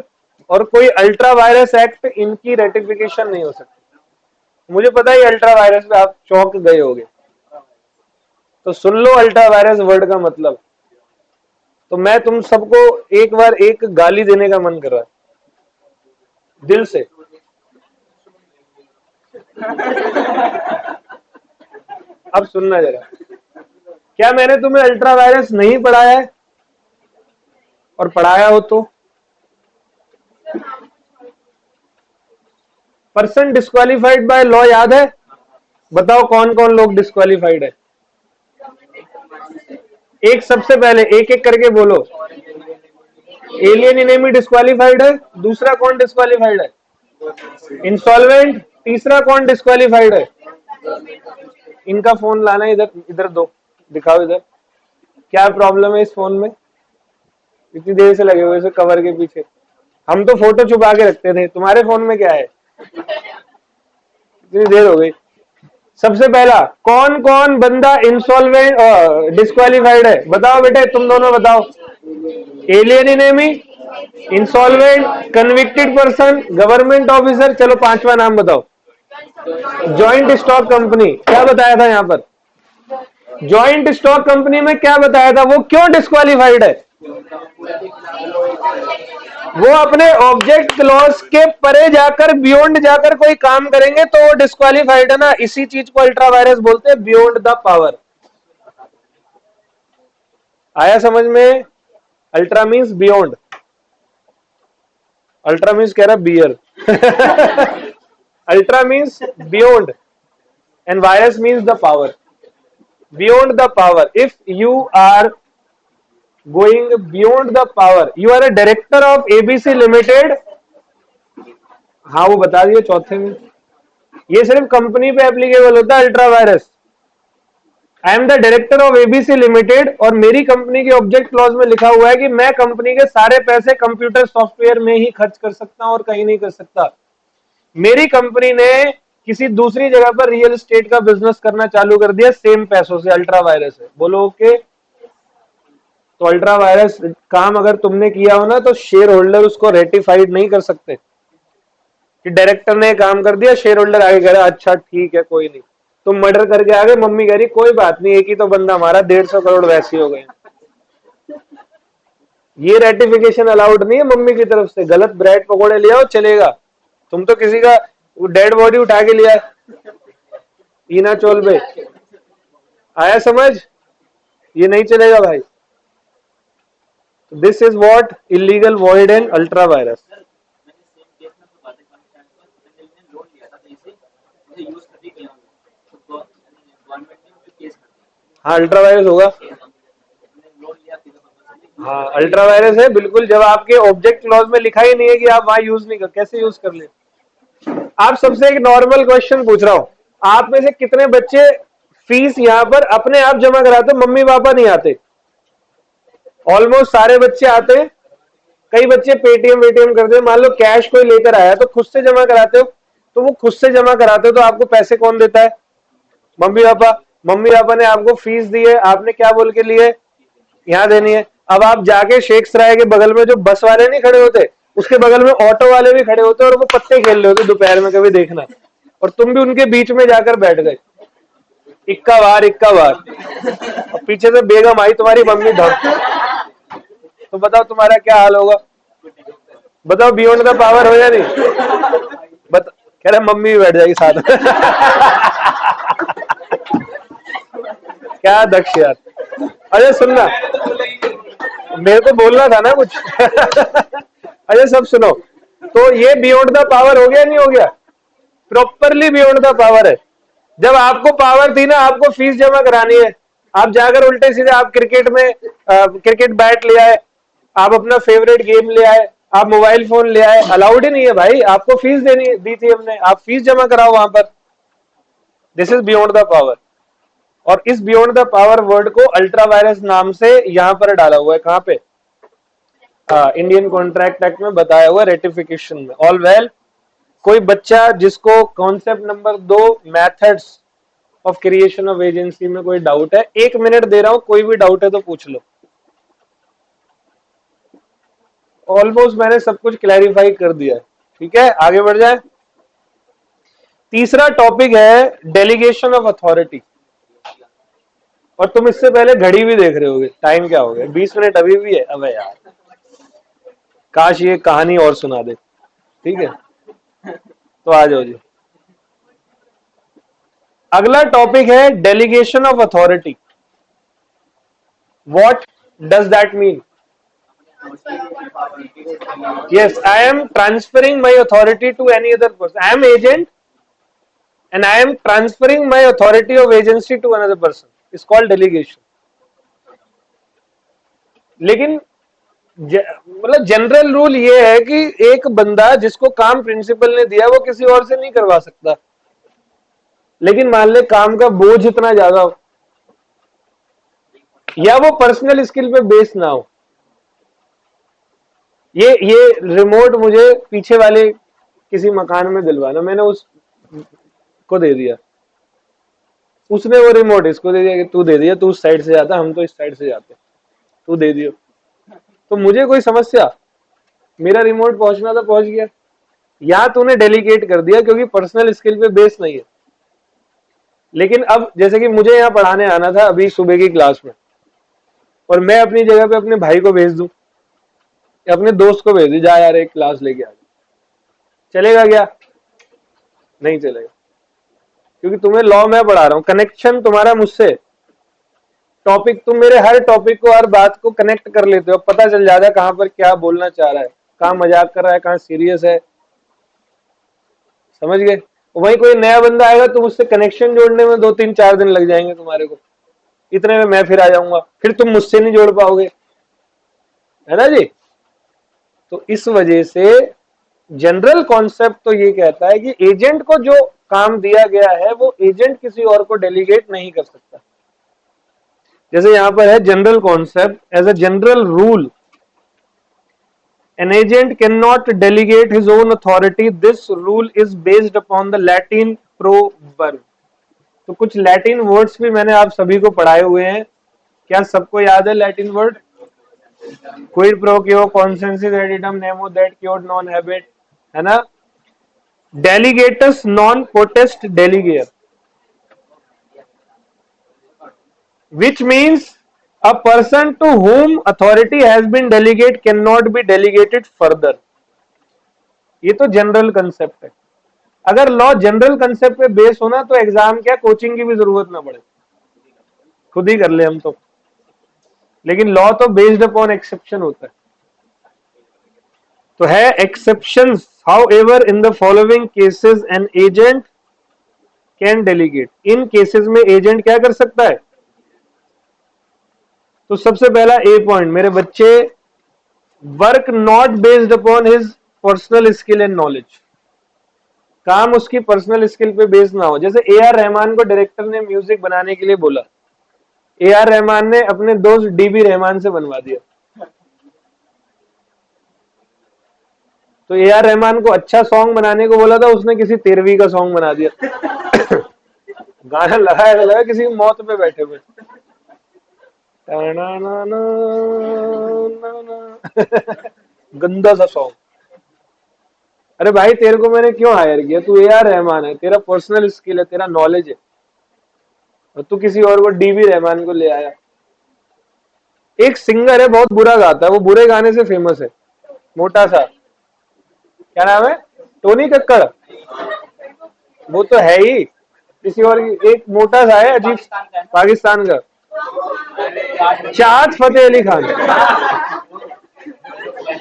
और कोई अल्ट्रा वायरस एक्ट, इनकी रेटिफिकेशन नहीं हो सकती। मुझे पता है अल्ट्रा वायरस पे आप चौंक गए होगे, तो सुन लो अल्ट्रा वायरस वर्ड का मतलब। तो मैं तुम सबको एक बार एक गाली देने का मन कर रहा है, दिल से। अब सुनना जरा, क्या मैंने तुम्हें अल्ट्रा वायरस नहीं पढ़ाया है? और पढ़ाया हो तो पर्सन डिस्क्वालिफाइड बाय लॉ याद है? बताओ कौन कौन लोग डिस्क्वालिफाइड है? एक सबसे पहले एक एक करके बोलो। एलियन इनेमी डिस्क्वालिफाइड है। दूसरा कौन डिस्क्वालिफाइड है? इंसॉल्वेंट। तीसरा कौन डिस्क्वालिफाइड है? इनका फोन लाना, इधर इधर दो, दिखाओ इधर, क्या प्रॉब्लम है इस फोन में? इतनी देर से लगे हुए इसे कवर के पीछे। हम तो फोटो छुपा के रखते थे, तुम्हारे फोन में क्या है? इतनी देर हो गई। सबसे पहला कौन कौन बंदा इंसॉल्वेंट डिस्क्वालिफाइड है? बताओ बेटे, तुम दोनों बताओ। Alien enemy, insolvent, convicted person, government officer. चलो पांचवा नाम बताओ। Joint stock company. क्या बताया था यहां पर? जॉइंट स्टॉक कंपनी में क्या बताया था? वो क्यों डिस्क्वालिफाइड है? वो अपने ऑब्जेक्ट क्लॉज के परे जाकर, बियॉन्ड जाकर कोई काम करेंगे तो वो डिस्क्वालिफाइड है ना। इसी चीज को अल्ट्रा वायरस बोलते हैं, बियॉन्ड द पावर। आया समझ में? Ultra means beyond, ultra means कह रहा बियर। Ultra means beyond and virus means the power. Beyond the power. If you are going beyond the power, you are a director of ABC Limited. हाँ वो बता दिए चौथे में। ये सिर्फ कंपनी पे एप्लीकेबल होता है ultra vires. I am the director of ABC limited और मेरी कंपनी के ऑब्जेक्ट क्लॉज में लिखा हुआ है कि मैं कंपनी के सारे पैसे कंप्यूटर सॉफ्टवेयर में ही खर्च कर सकता हूं और कहीं नहीं कर सकता। मेरी कंपनी ने किसी दूसरी जगह पर रियल एस्टेट का बिजनेस करना चालू कर दिया सेम पैसों से। अल्ट्रा वायरस है, बोलो ओके। तो अल्ट्रा वायरस काम अगर तुमने किया हो ना तो शेयर होल्डर उसको रेटिफाइड नहीं कर सकते कि डायरेक्टर ने काम कर दिया, शेयर होल्डर आगे कह रहा अच्छा ठीक है कोई नहीं। तुम मर्डर करके आ गए, मम्मी कह रही कोई बात नहीं, एक ही तो बंदा हमारा 150 करोड़ वैसे हो गए। ये रेटिफिकेशन अलाउड नहीं है मम्मी की तरफ से। गलत ब्रेड पकौड़े ले आओ चलेगा, तुम तो किसी का डेड बॉडी उठा के लिया ईना चोल पे, आया समझ? ये नहीं चलेगा भाई। This is what illegal void and ultra vires. हाँ अल्ट्रा वायरस होगा। हाँ अल्ट्रा वायरस है बिल्कुल, जब आपके ऑब्जेक्ट क्लॉज में लिखा ही नहीं है कि आप वहां यूज नहीं कर, कैसे यूज कर ले? आप सबसे एक नॉर्मल क्वेश्चन पूछ रहा हूं, आप में से कितने बच्चे फीस यहां पर अपने आप जमा कराते, मम्मी पापा नहीं आते? ऑलमोस्ट सारे बच्चे आते। कई बच्चे पेटीएम वेटीएम करते हैं, मान लो कैश कोई लेकर आया तो खुद से जमा कराते हो। तो वो खुद से जमा कराते हो तो आपको पैसे कौन देता है? Mummy papa. मम्मी पापा ने आपको फीस दी है, आपने क्या बोल के लिए यहाँ देनी है। अब आप जाके शेख सराय के बगल में जो बस वाले नहीं खड़े होते, उसके बगल में ऑटो वाले भी खड़े होते और वो पत्ते खेल रहे होते दोपहर में, कभी देखना, और तुम भी उनके बीच में जाकर बैठ गए, इक्का बार इक्का बार, और पीछे से बेगम आई तुम्हारी मम्मी धम, तो बताओ तुम्हारा क्या हाल होगा? बताओ बियॉन्ड द पावर हो या नहीं? कह रहे मम्मी भी बैठ जाएगी साथ में। क्या दक्ष यार। अरे सुनना, मेरे को बोलना था ना कुछ। अरे सब सुनो, तो ये बियॉन्ड द पावर हो गया नहीं हो गया? प्रॉपरली बियॉन्ड द पावर है। जब आपको पावर थी ना, आपको फीस जमा करानी है, आप जाकर उल्टे सीधे आप क्रिकेट में क्रिकेट बैट ले आए, आप अपना फेवरेट गेम ले आए, आप मोबाइल फोन ले आए, अलाउड ही नहीं है भाई। आपको फीस देनी दी थी हमने, आप फीस जमा कराओ वहां पर। This is beyond the power. और इस बियॉन्ड द पावर वर्ड को अल्ट्रा वायरस नाम से यहां पर डाला हुआ है। कहां पे? इंडियन कॉन्ट्रैक्ट एक्ट में बताया हुआ रेटिफिकेशन में। ऑल वेल, कोई बच्चा जिसको concept number 2 methods of creation of agency में कोई डाउट है, 1 मिनट दे रहा हूं, कोई भी डाउट है तो पूछ लो। ऑलमोस्ट मैंने सब कुछ क्लैरिफाई कर दिया है। ठीक है, आगे बढ़ जाए। तीसरा टॉपिक है डेलीगेशन ऑफ अथॉरिटी। और तुम इससे पहले घड़ी भी देख रहे होगे, टाइम क्या हो गया, 20 मिनट अभी भी है। अबे यार, काश ये कहानी और सुना दे। ठीक है, तो आ जाओ जी। अगला टॉपिक है delegation of authority. What does that mean? Yes, I am transferring my authority to any other person. I am agent and I am transferring my authority of agency to another person. It's called delegation. लेकिन मतलब general rule ये है कि एक बंदा जिसको काम principal ने दिया वो किसी और से नहीं करवा सकता। लेकिन मान ले काम का बोझ इतना ज्यादा हो या वो पर्सनल स्किल पे बेस ना हो। ये रिमोट मुझे पीछे वाले किसी मकान में दिलवाना, मैंने उस को दे दिया, उसने वो रिमोट इसको दे दिया कि तू दे दिया, तू उस साइड से जाता, हम तो इस साइड से जाते, तू दे दियो। तो मुझे कोई समस्या, मेरा रिमोट पहुंचना तो पहुंच गया। यहां तूने डेलीगेट कर दिया क्योंकि पर्सनल स्किल पे बेस नहीं है। लेकिन अब जैसे कि मुझे यहाँ पढ़ाने आना था अभी सुबह की क्लास में, और मैं अपनी जगह पे अपने भाई को भेज दूं या अपने दोस्त को भेज दूं, जा यार एक क्लास लेके आ, चलेगा क्या? नहीं चलेगा, क्योंकि तुम्हें लॉ मैं पढ़ा रहा हूं, कनेक्शन तुम्हारा मुझसे, टॉपिक तुम मेरे हर टॉपिक को हर बात को कनेक्ट कर लेते हो, पता चल जाता है कहां पर क्या बोलना चाह रहा है, कहां मजाक कर रहा है, कहां सीरियस है। समझ गए? वही कोई नया बंदा आएगा तो उससे कनेक्शन जोड़ने में 2-3-4 दिन लग जाएंगे तुम्हारे को। इतने में मैं फिर आ जाऊंगा, फिर तुम मुझसे नहीं जोड़ पाओगे, है ना जी। तो इस वजह से जनरल कॉन्सेप्ट तो ये कहता है कि एजेंट को जो काम दिया गया है वो एजेंट किसी और को डेलीगेट नहीं कर सकता। जैसे यहां पर है general concept as a general rule, an agent cannot delegate his own authority. This rule is based upon the Latin proverb. तो कुछ लैटिन वर्ड्स भी मैंने आप सभी को पढ़ाए हुए हैं, क्या सबको याद है Latin word? Quid pro quo, consensus ad, nemo, dat, quod, non habet, है ना। Delegatus non potest delegare, which means a person to whom authority has been delegated cannot be delegated further. ये तो जनरल कंसेप्ट है। अगर law general concept पे base होना तो exam क्या कोचिंग की भी जरूरत ना पड़े, खुद ही कर ले हम तो। लेकिन लॉ तो बेस्ड अपॉन एक्सेप्शन होता है। तो है exceptions, how ever in the following cases an agent can delegate. In cases में एजेंट क्या कर सकता है? तो सबसे पहला ए पॉइंट मेरे बच्चे, work not based upon his personal skill and knowledge. काम उसकी पर्सनल स्किल पे बेस्ड ना हो। जैसे ए आर रहमान को डायरेक्टर ने म्यूजिक बनाने के लिए बोला, ए आर रहमान ने अपने दोस्त डीबी रहमान से बनवा दिया। तो ए आर रहमान को अच्छा सॉन्ग बनाने को बोला था, उसने किसी 13वीं का सॉन्ग बना दिया। गाना लगाया लगा किसी मौत पे बैठे हुए। गंदा सा सॉन्ग। अरे भाई तेरे को मैंने क्यों हायर किया? तू ए आर रहमान है, तेरा पर्सनल स्किल है, तेरा नॉलेज है, और तू किसी और को डीबी रहमान को ले आया। एक सिंगर है बहुत बुरा गाता है, वो बुरे गाने से फेमस है, मोटा सा, क्या नाम है? टोनी कक्कड़। वो तो है ही, किसी और की। एक मोटा सा है अजीब, पाकिस्तान का, चाहत फतेह अली खान।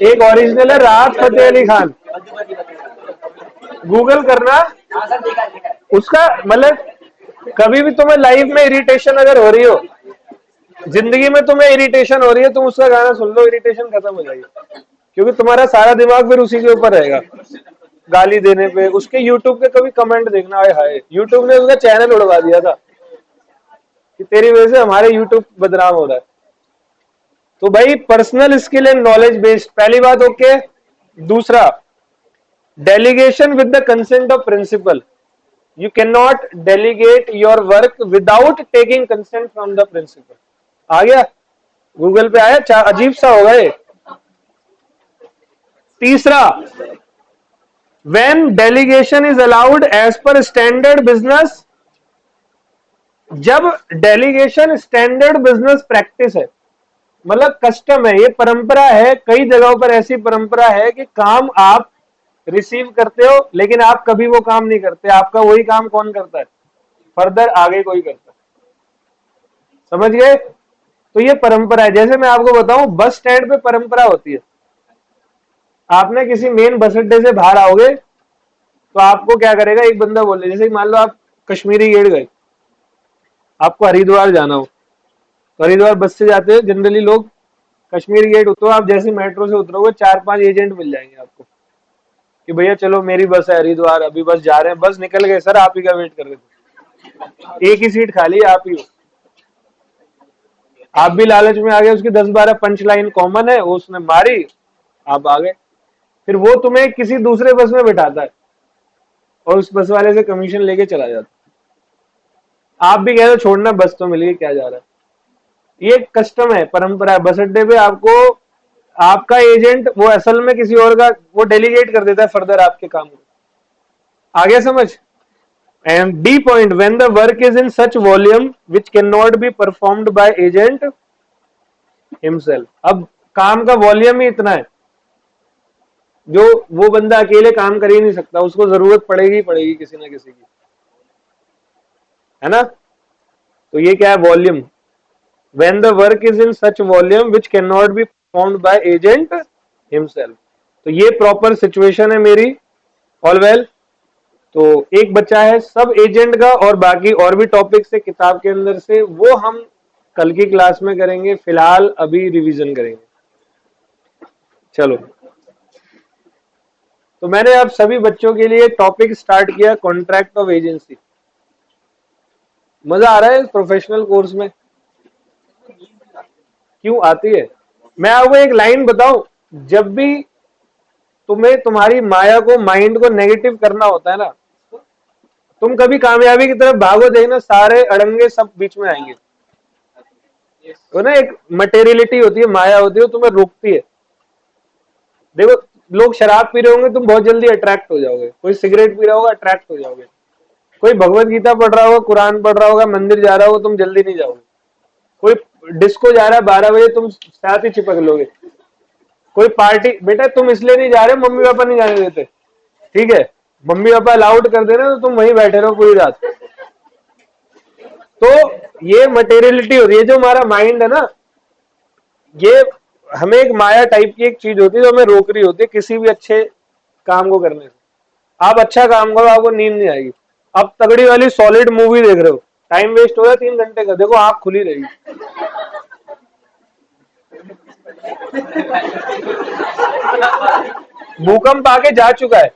एक ओरिजिनल है राहत फतेह अली खान, गूगल करना उसका। मतलब कभी भी तुम्हें लाइफ में इरिटेशन अगर हो रही हो, जिंदगी में तुम्हें इरिटेशन हो रही है, तुम उसका गाना सुन लो, इरिटेशन खत्म हो जाएगी। क्योंकि तुम्हारा सारा दिमाग फिर उसी के ऊपर रहेगा, गाली देने पे। उसके यूट्यूब पे कभी कमेंट देखना, आए हाय यूट्यूब ने उसका चैनल उड़वा दिया था कि तेरी वजह से हमारे यूट्यूब बदनाम हो रहा है। तो भाई personal skill and knowledge based, पहली बात ओके। दूसरा, delegation with the consent of principal. You can not delegate your work without taking consent from the principal. आ गया, गूगल पे आया, अजीब सा होगा ये। तीसरा, when delegation is allowed as per standard business. जब डेलीगेशन स्टैंडर्ड बिजनेस प्रैक्टिस है, मतलब कस्टम है, ये परंपरा है, कई जगहों पर ऐसी परंपरा है कि काम आप रिसीव करते हो लेकिन आप कभी वो काम नहीं करते। आपका वही काम कौन करता है? फर्दर आगे कोई करता है। समझ गए? तो ये परंपरा है। जैसे मैं आपको बताऊं, बस स्टैंड पे परंपरा होती है। आपने किसी मेन बस अड्डे से बाहर आओगे तो आपको क्या करेगा, एक बंदा बोले, जैसे मान लो आप कश्मीरी गेट गए, आपको हरिद्वार जाना हो, तो हरिद्वार बस से जाते हैं जनरली लोग, कश्मीरी गेट उतरो, आप जैसे मेट्रो से उतरोगे 4-5 एजेंट मिल जाएंगे आपको कि भैया चलो मेरी बस है हरिद्वार, अभी बस जा रहे हैं, बस निकल गए सर, आप ही का वेट कर रहे थे, एक ही सीट खाली, आप ही हो। आप भी लालच में आ गए, उसकी 10-12 पंच लाइन कॉमन है, वो उसने मारी, आप आ गए। फिर वो तुम्हें किसी दूसरे बस में बिठाता है और उस बस वाले से कमीशन लेके चला जाता है। आप भी कह रहे हो छोड़ना, बस तो मिल गई, क्या जा रहा है। ये कस्टम है, परंपरा है। बस अड्डे पे आपको आपका एजेंट वो असल में किसी और का वो डेलीगेट कर देता है फर्दर आपके काम को। आगे समझ? And D point, when the work is in such volume which can not be performed by agent himself. अब काम का वॉल्यूम ही इतना है जो वो बंदा अकेले काम कर ही नहीं सकता, उसको जरूरत पड़ेगी किसी ना किसी की, है ना। तो ये क्या है? Volume. When the work is in such volume which cannot be performed by agent himself। तो ये प्रॉपर सिचुएशन है मेरी। All well. तो एक बच्चा है सब एजेंट का, और बाकी और भी टॉपिक्स है किताब के अंदर से, वो हम कल की क्लास में करेंगे, फिलहाल अभी रिवीजन करेंगे। चलो, तो मैंने अब सभी बच्चों के लिए टॉपिक स्टार्ट किया, कॉन्ट्रैक्ट ऑफ एजेंसी। मजा आ रहा है इस प्रोफेशनल कोर्स में? क्यों आती है? मैं आपको एक लाइन बताऊं, जब भी तुम्हें तुम्हारी माया को, माइंड को नेगेटिव करना होता है ना, तुम कभी कामयाबी की तरफ भागो, देखना सारे अड़ंगे सब बीच में आएंगे। तो ना एक मटेरियलिटी होती है, माया होती है, तुम्हें रोकती है। देखो, लोग शराब पी रहे होंगे, तुम बहुत जल्दी अट्रैक्ट हो जाओगे। कोई सिगरेट पी रहा होगा, अट्रैक्ट हो जाओगे। कोई भगवत गीता पढ़ रहा होगा, कुरान पढ़ रहा होगा, मंदिर जा रहा होगा, तुम जल्दी नहीं जाओगे। कोई डिस्को जा रहा है 12 बजे, तुम साथ ही चिपक लोगे। कोई पार्टी, बेटा तुम इसलिए नहीं जा रहे, मम्मी पापा नहीं जाने देते, ठीक है, मम्मी पापा अलाउड कर देना तो तुम वहीं बैठे रहो पूरी रात। तो ये मटेरियलिटी होती है, जो हमारा माइंड है ना, ये हमें एक माया टाइप की एक चीज होती है जो हमें रोक रही होती है किसी भी अच्छे काम को करने से। आप अच्छा काम करो, आपको नींद नहीं आएगी। आप तगड़ी वाली सॉलिड मूवी देख रहे हो, टाइम वेस्ट हो रहा है 3 घंटे का, देखो आंख खुली रहेगी। भूकंप आके जा चुका है,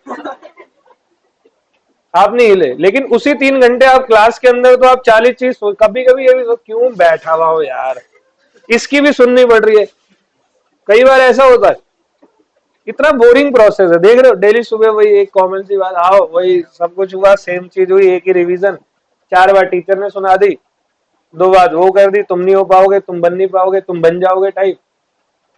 आप नहीं हिले, लेकिन उसी 3 घंटे आप क्लास के अंदर, तो आप 40 चीज कभी कभी ये भी क्यों बैठा हुआ हो यार, इसकी भी सुननी पड़ रही है। कई बार ऐसा होता है, इतना बोरिंग प्रोसेस है। देख रहे हो, डेली सुबह वही एक कॉमन सी बात, आओ वही सब कुछ हुआ, सेम चीज हुई, एक ही रिवीजन, 4 बार टीचर ने सुना दी, 2 बार वो कर दी, तुम नहीं हो पाओगे, तुम बन नहीं पाओगे, तुम बन जाओगे टाइप,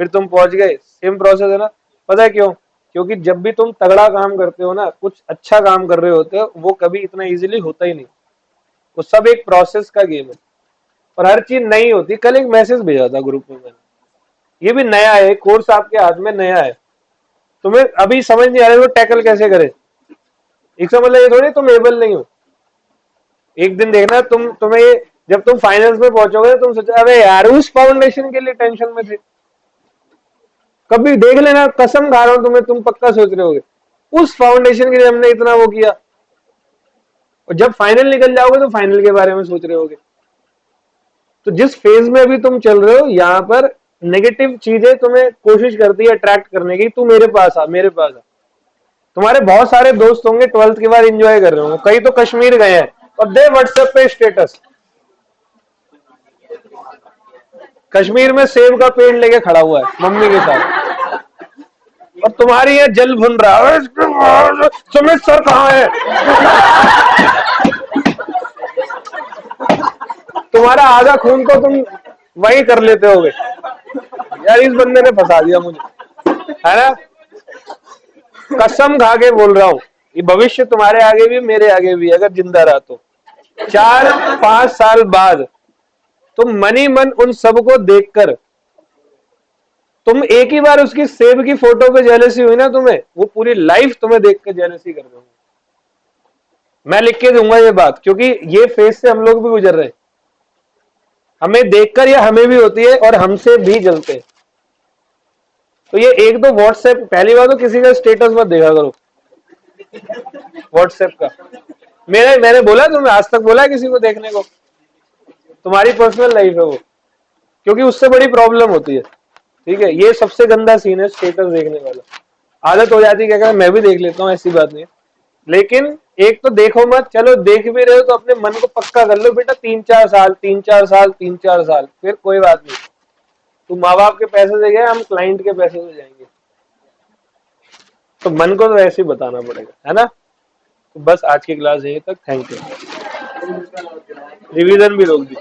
फिर तुम पहुंच गए। सेम प्रोसेस है ना। पता है क्यों? क्योंकि जब भी तुम तगड़ा काम करते हो ना, कुछ अच्छा काम कर रहे होते हो, वो कभी इतना इजीली होता ही नहीं। वो सब एक प्रोसेस का गेम है, और हर चीज नई होती। कल एक मैसेज भेजा था ग्रुप में मैंने, ये भी नया है, कोर्स आपके हाथ में नया है, तुम्हें अभी समझ नहीं आ रहा है टैकल कैसे करे। इसका मतलब ये थोड़ी तुम एबल नहीं हो। एक दिन देखना, तुम्हें जब तुम फाइनल्स में पहुंचोगे, तुम सोचा अरे यार उस फाउंडेशन के लिए टेंशन में थे। कभी देख लेना, कसम खा रहा हूं तुम्हें, तुम पक्का सोच रहे होगे उस फाउंडेशन के लिए हमने इतना वो किया, और जब फाइनल निकल जाओगे तो फाइनल के बारे में सोच रहे होगे। तो जिस फेज में अभी तुम चल रहे हो, यहाँ पर नेगेटिव चीजें तुम्हें कोशिश करती है अट्रैक्ट करने की, तू मेरे पास आ, मेरे पास आ। तुम्हारे बहुत सारे दोस्त होंगे 12th के बाद एंजॉय कर रहे होंगे, कई तो कश्मीर गए हैं, और दे व्हाट्सएप पे स्टेटस, कश्मीर में सेब का पेड़ लेके खड़ा हुआ है मम्मी के साथ, और तुम्हारी ये जल भुन रहा है, सुमित सर कहाँ है? तुम्हारा आधा खून को तुम वही कर लेते होगे, यार इस बंदे ने फंसा दिया मुझे, है ना। कसम खा के बोल रहा हूं, ये भविष्य तुम्हारे आगे भी मेरे आगे भी, अगर जिंदा रहा तो 4-5 साल बाद तुम मनी मन उन सबको देखकर, तुम एक ही बार उसकी सेब की फोटो पे जेलसी हुई ना तुम्हें, वो पूरी लाइफ तुम्हें देख कर जेलसी कर दोगे। मैं लिख के दूंगा ये बात, क्योंकि ये फेज से हम लोग भी गुजर रहे हैं। हमें देखकर या हमें भी होती है, और हमसे भी जलते हैं। तो ये एक दो व्हाट्सएप, पहली बात तो किसी का स्टेटस मत देखा करो व्हाट्सएप का। मैंने बोला, तुम्हें आज तक बोला किसी को देखने को? तुम्हारी पर्सनल लाइफ है वो, क्योंकि उससे बड़ी प्रॉब्लम होती है। ठीक है, ये सबसे गंदा सीन है स्टेटस देखने वाला। आदत हो जाती है, क्या मैं भी देख लेता हूँ, ऐसी बात नहीं है, लेकिन एक तो देखो मत। चलो देख भी रहे हो तो अपने मन को पक्का कर लो, बेटा 3-4 साल, 3-4 साल, 3-4 साल, फिर कोई बात नहीं। तुम माँ बाप के पैसे से गए, हम क्लाइंट के पैसे से जाएंगे, तो मन को तो ऐसे ही बताना पड़ेगा, है ना। तो बस आज की क्लास यहीं तक, थैंक यू। रिवीजन भी रोक दी।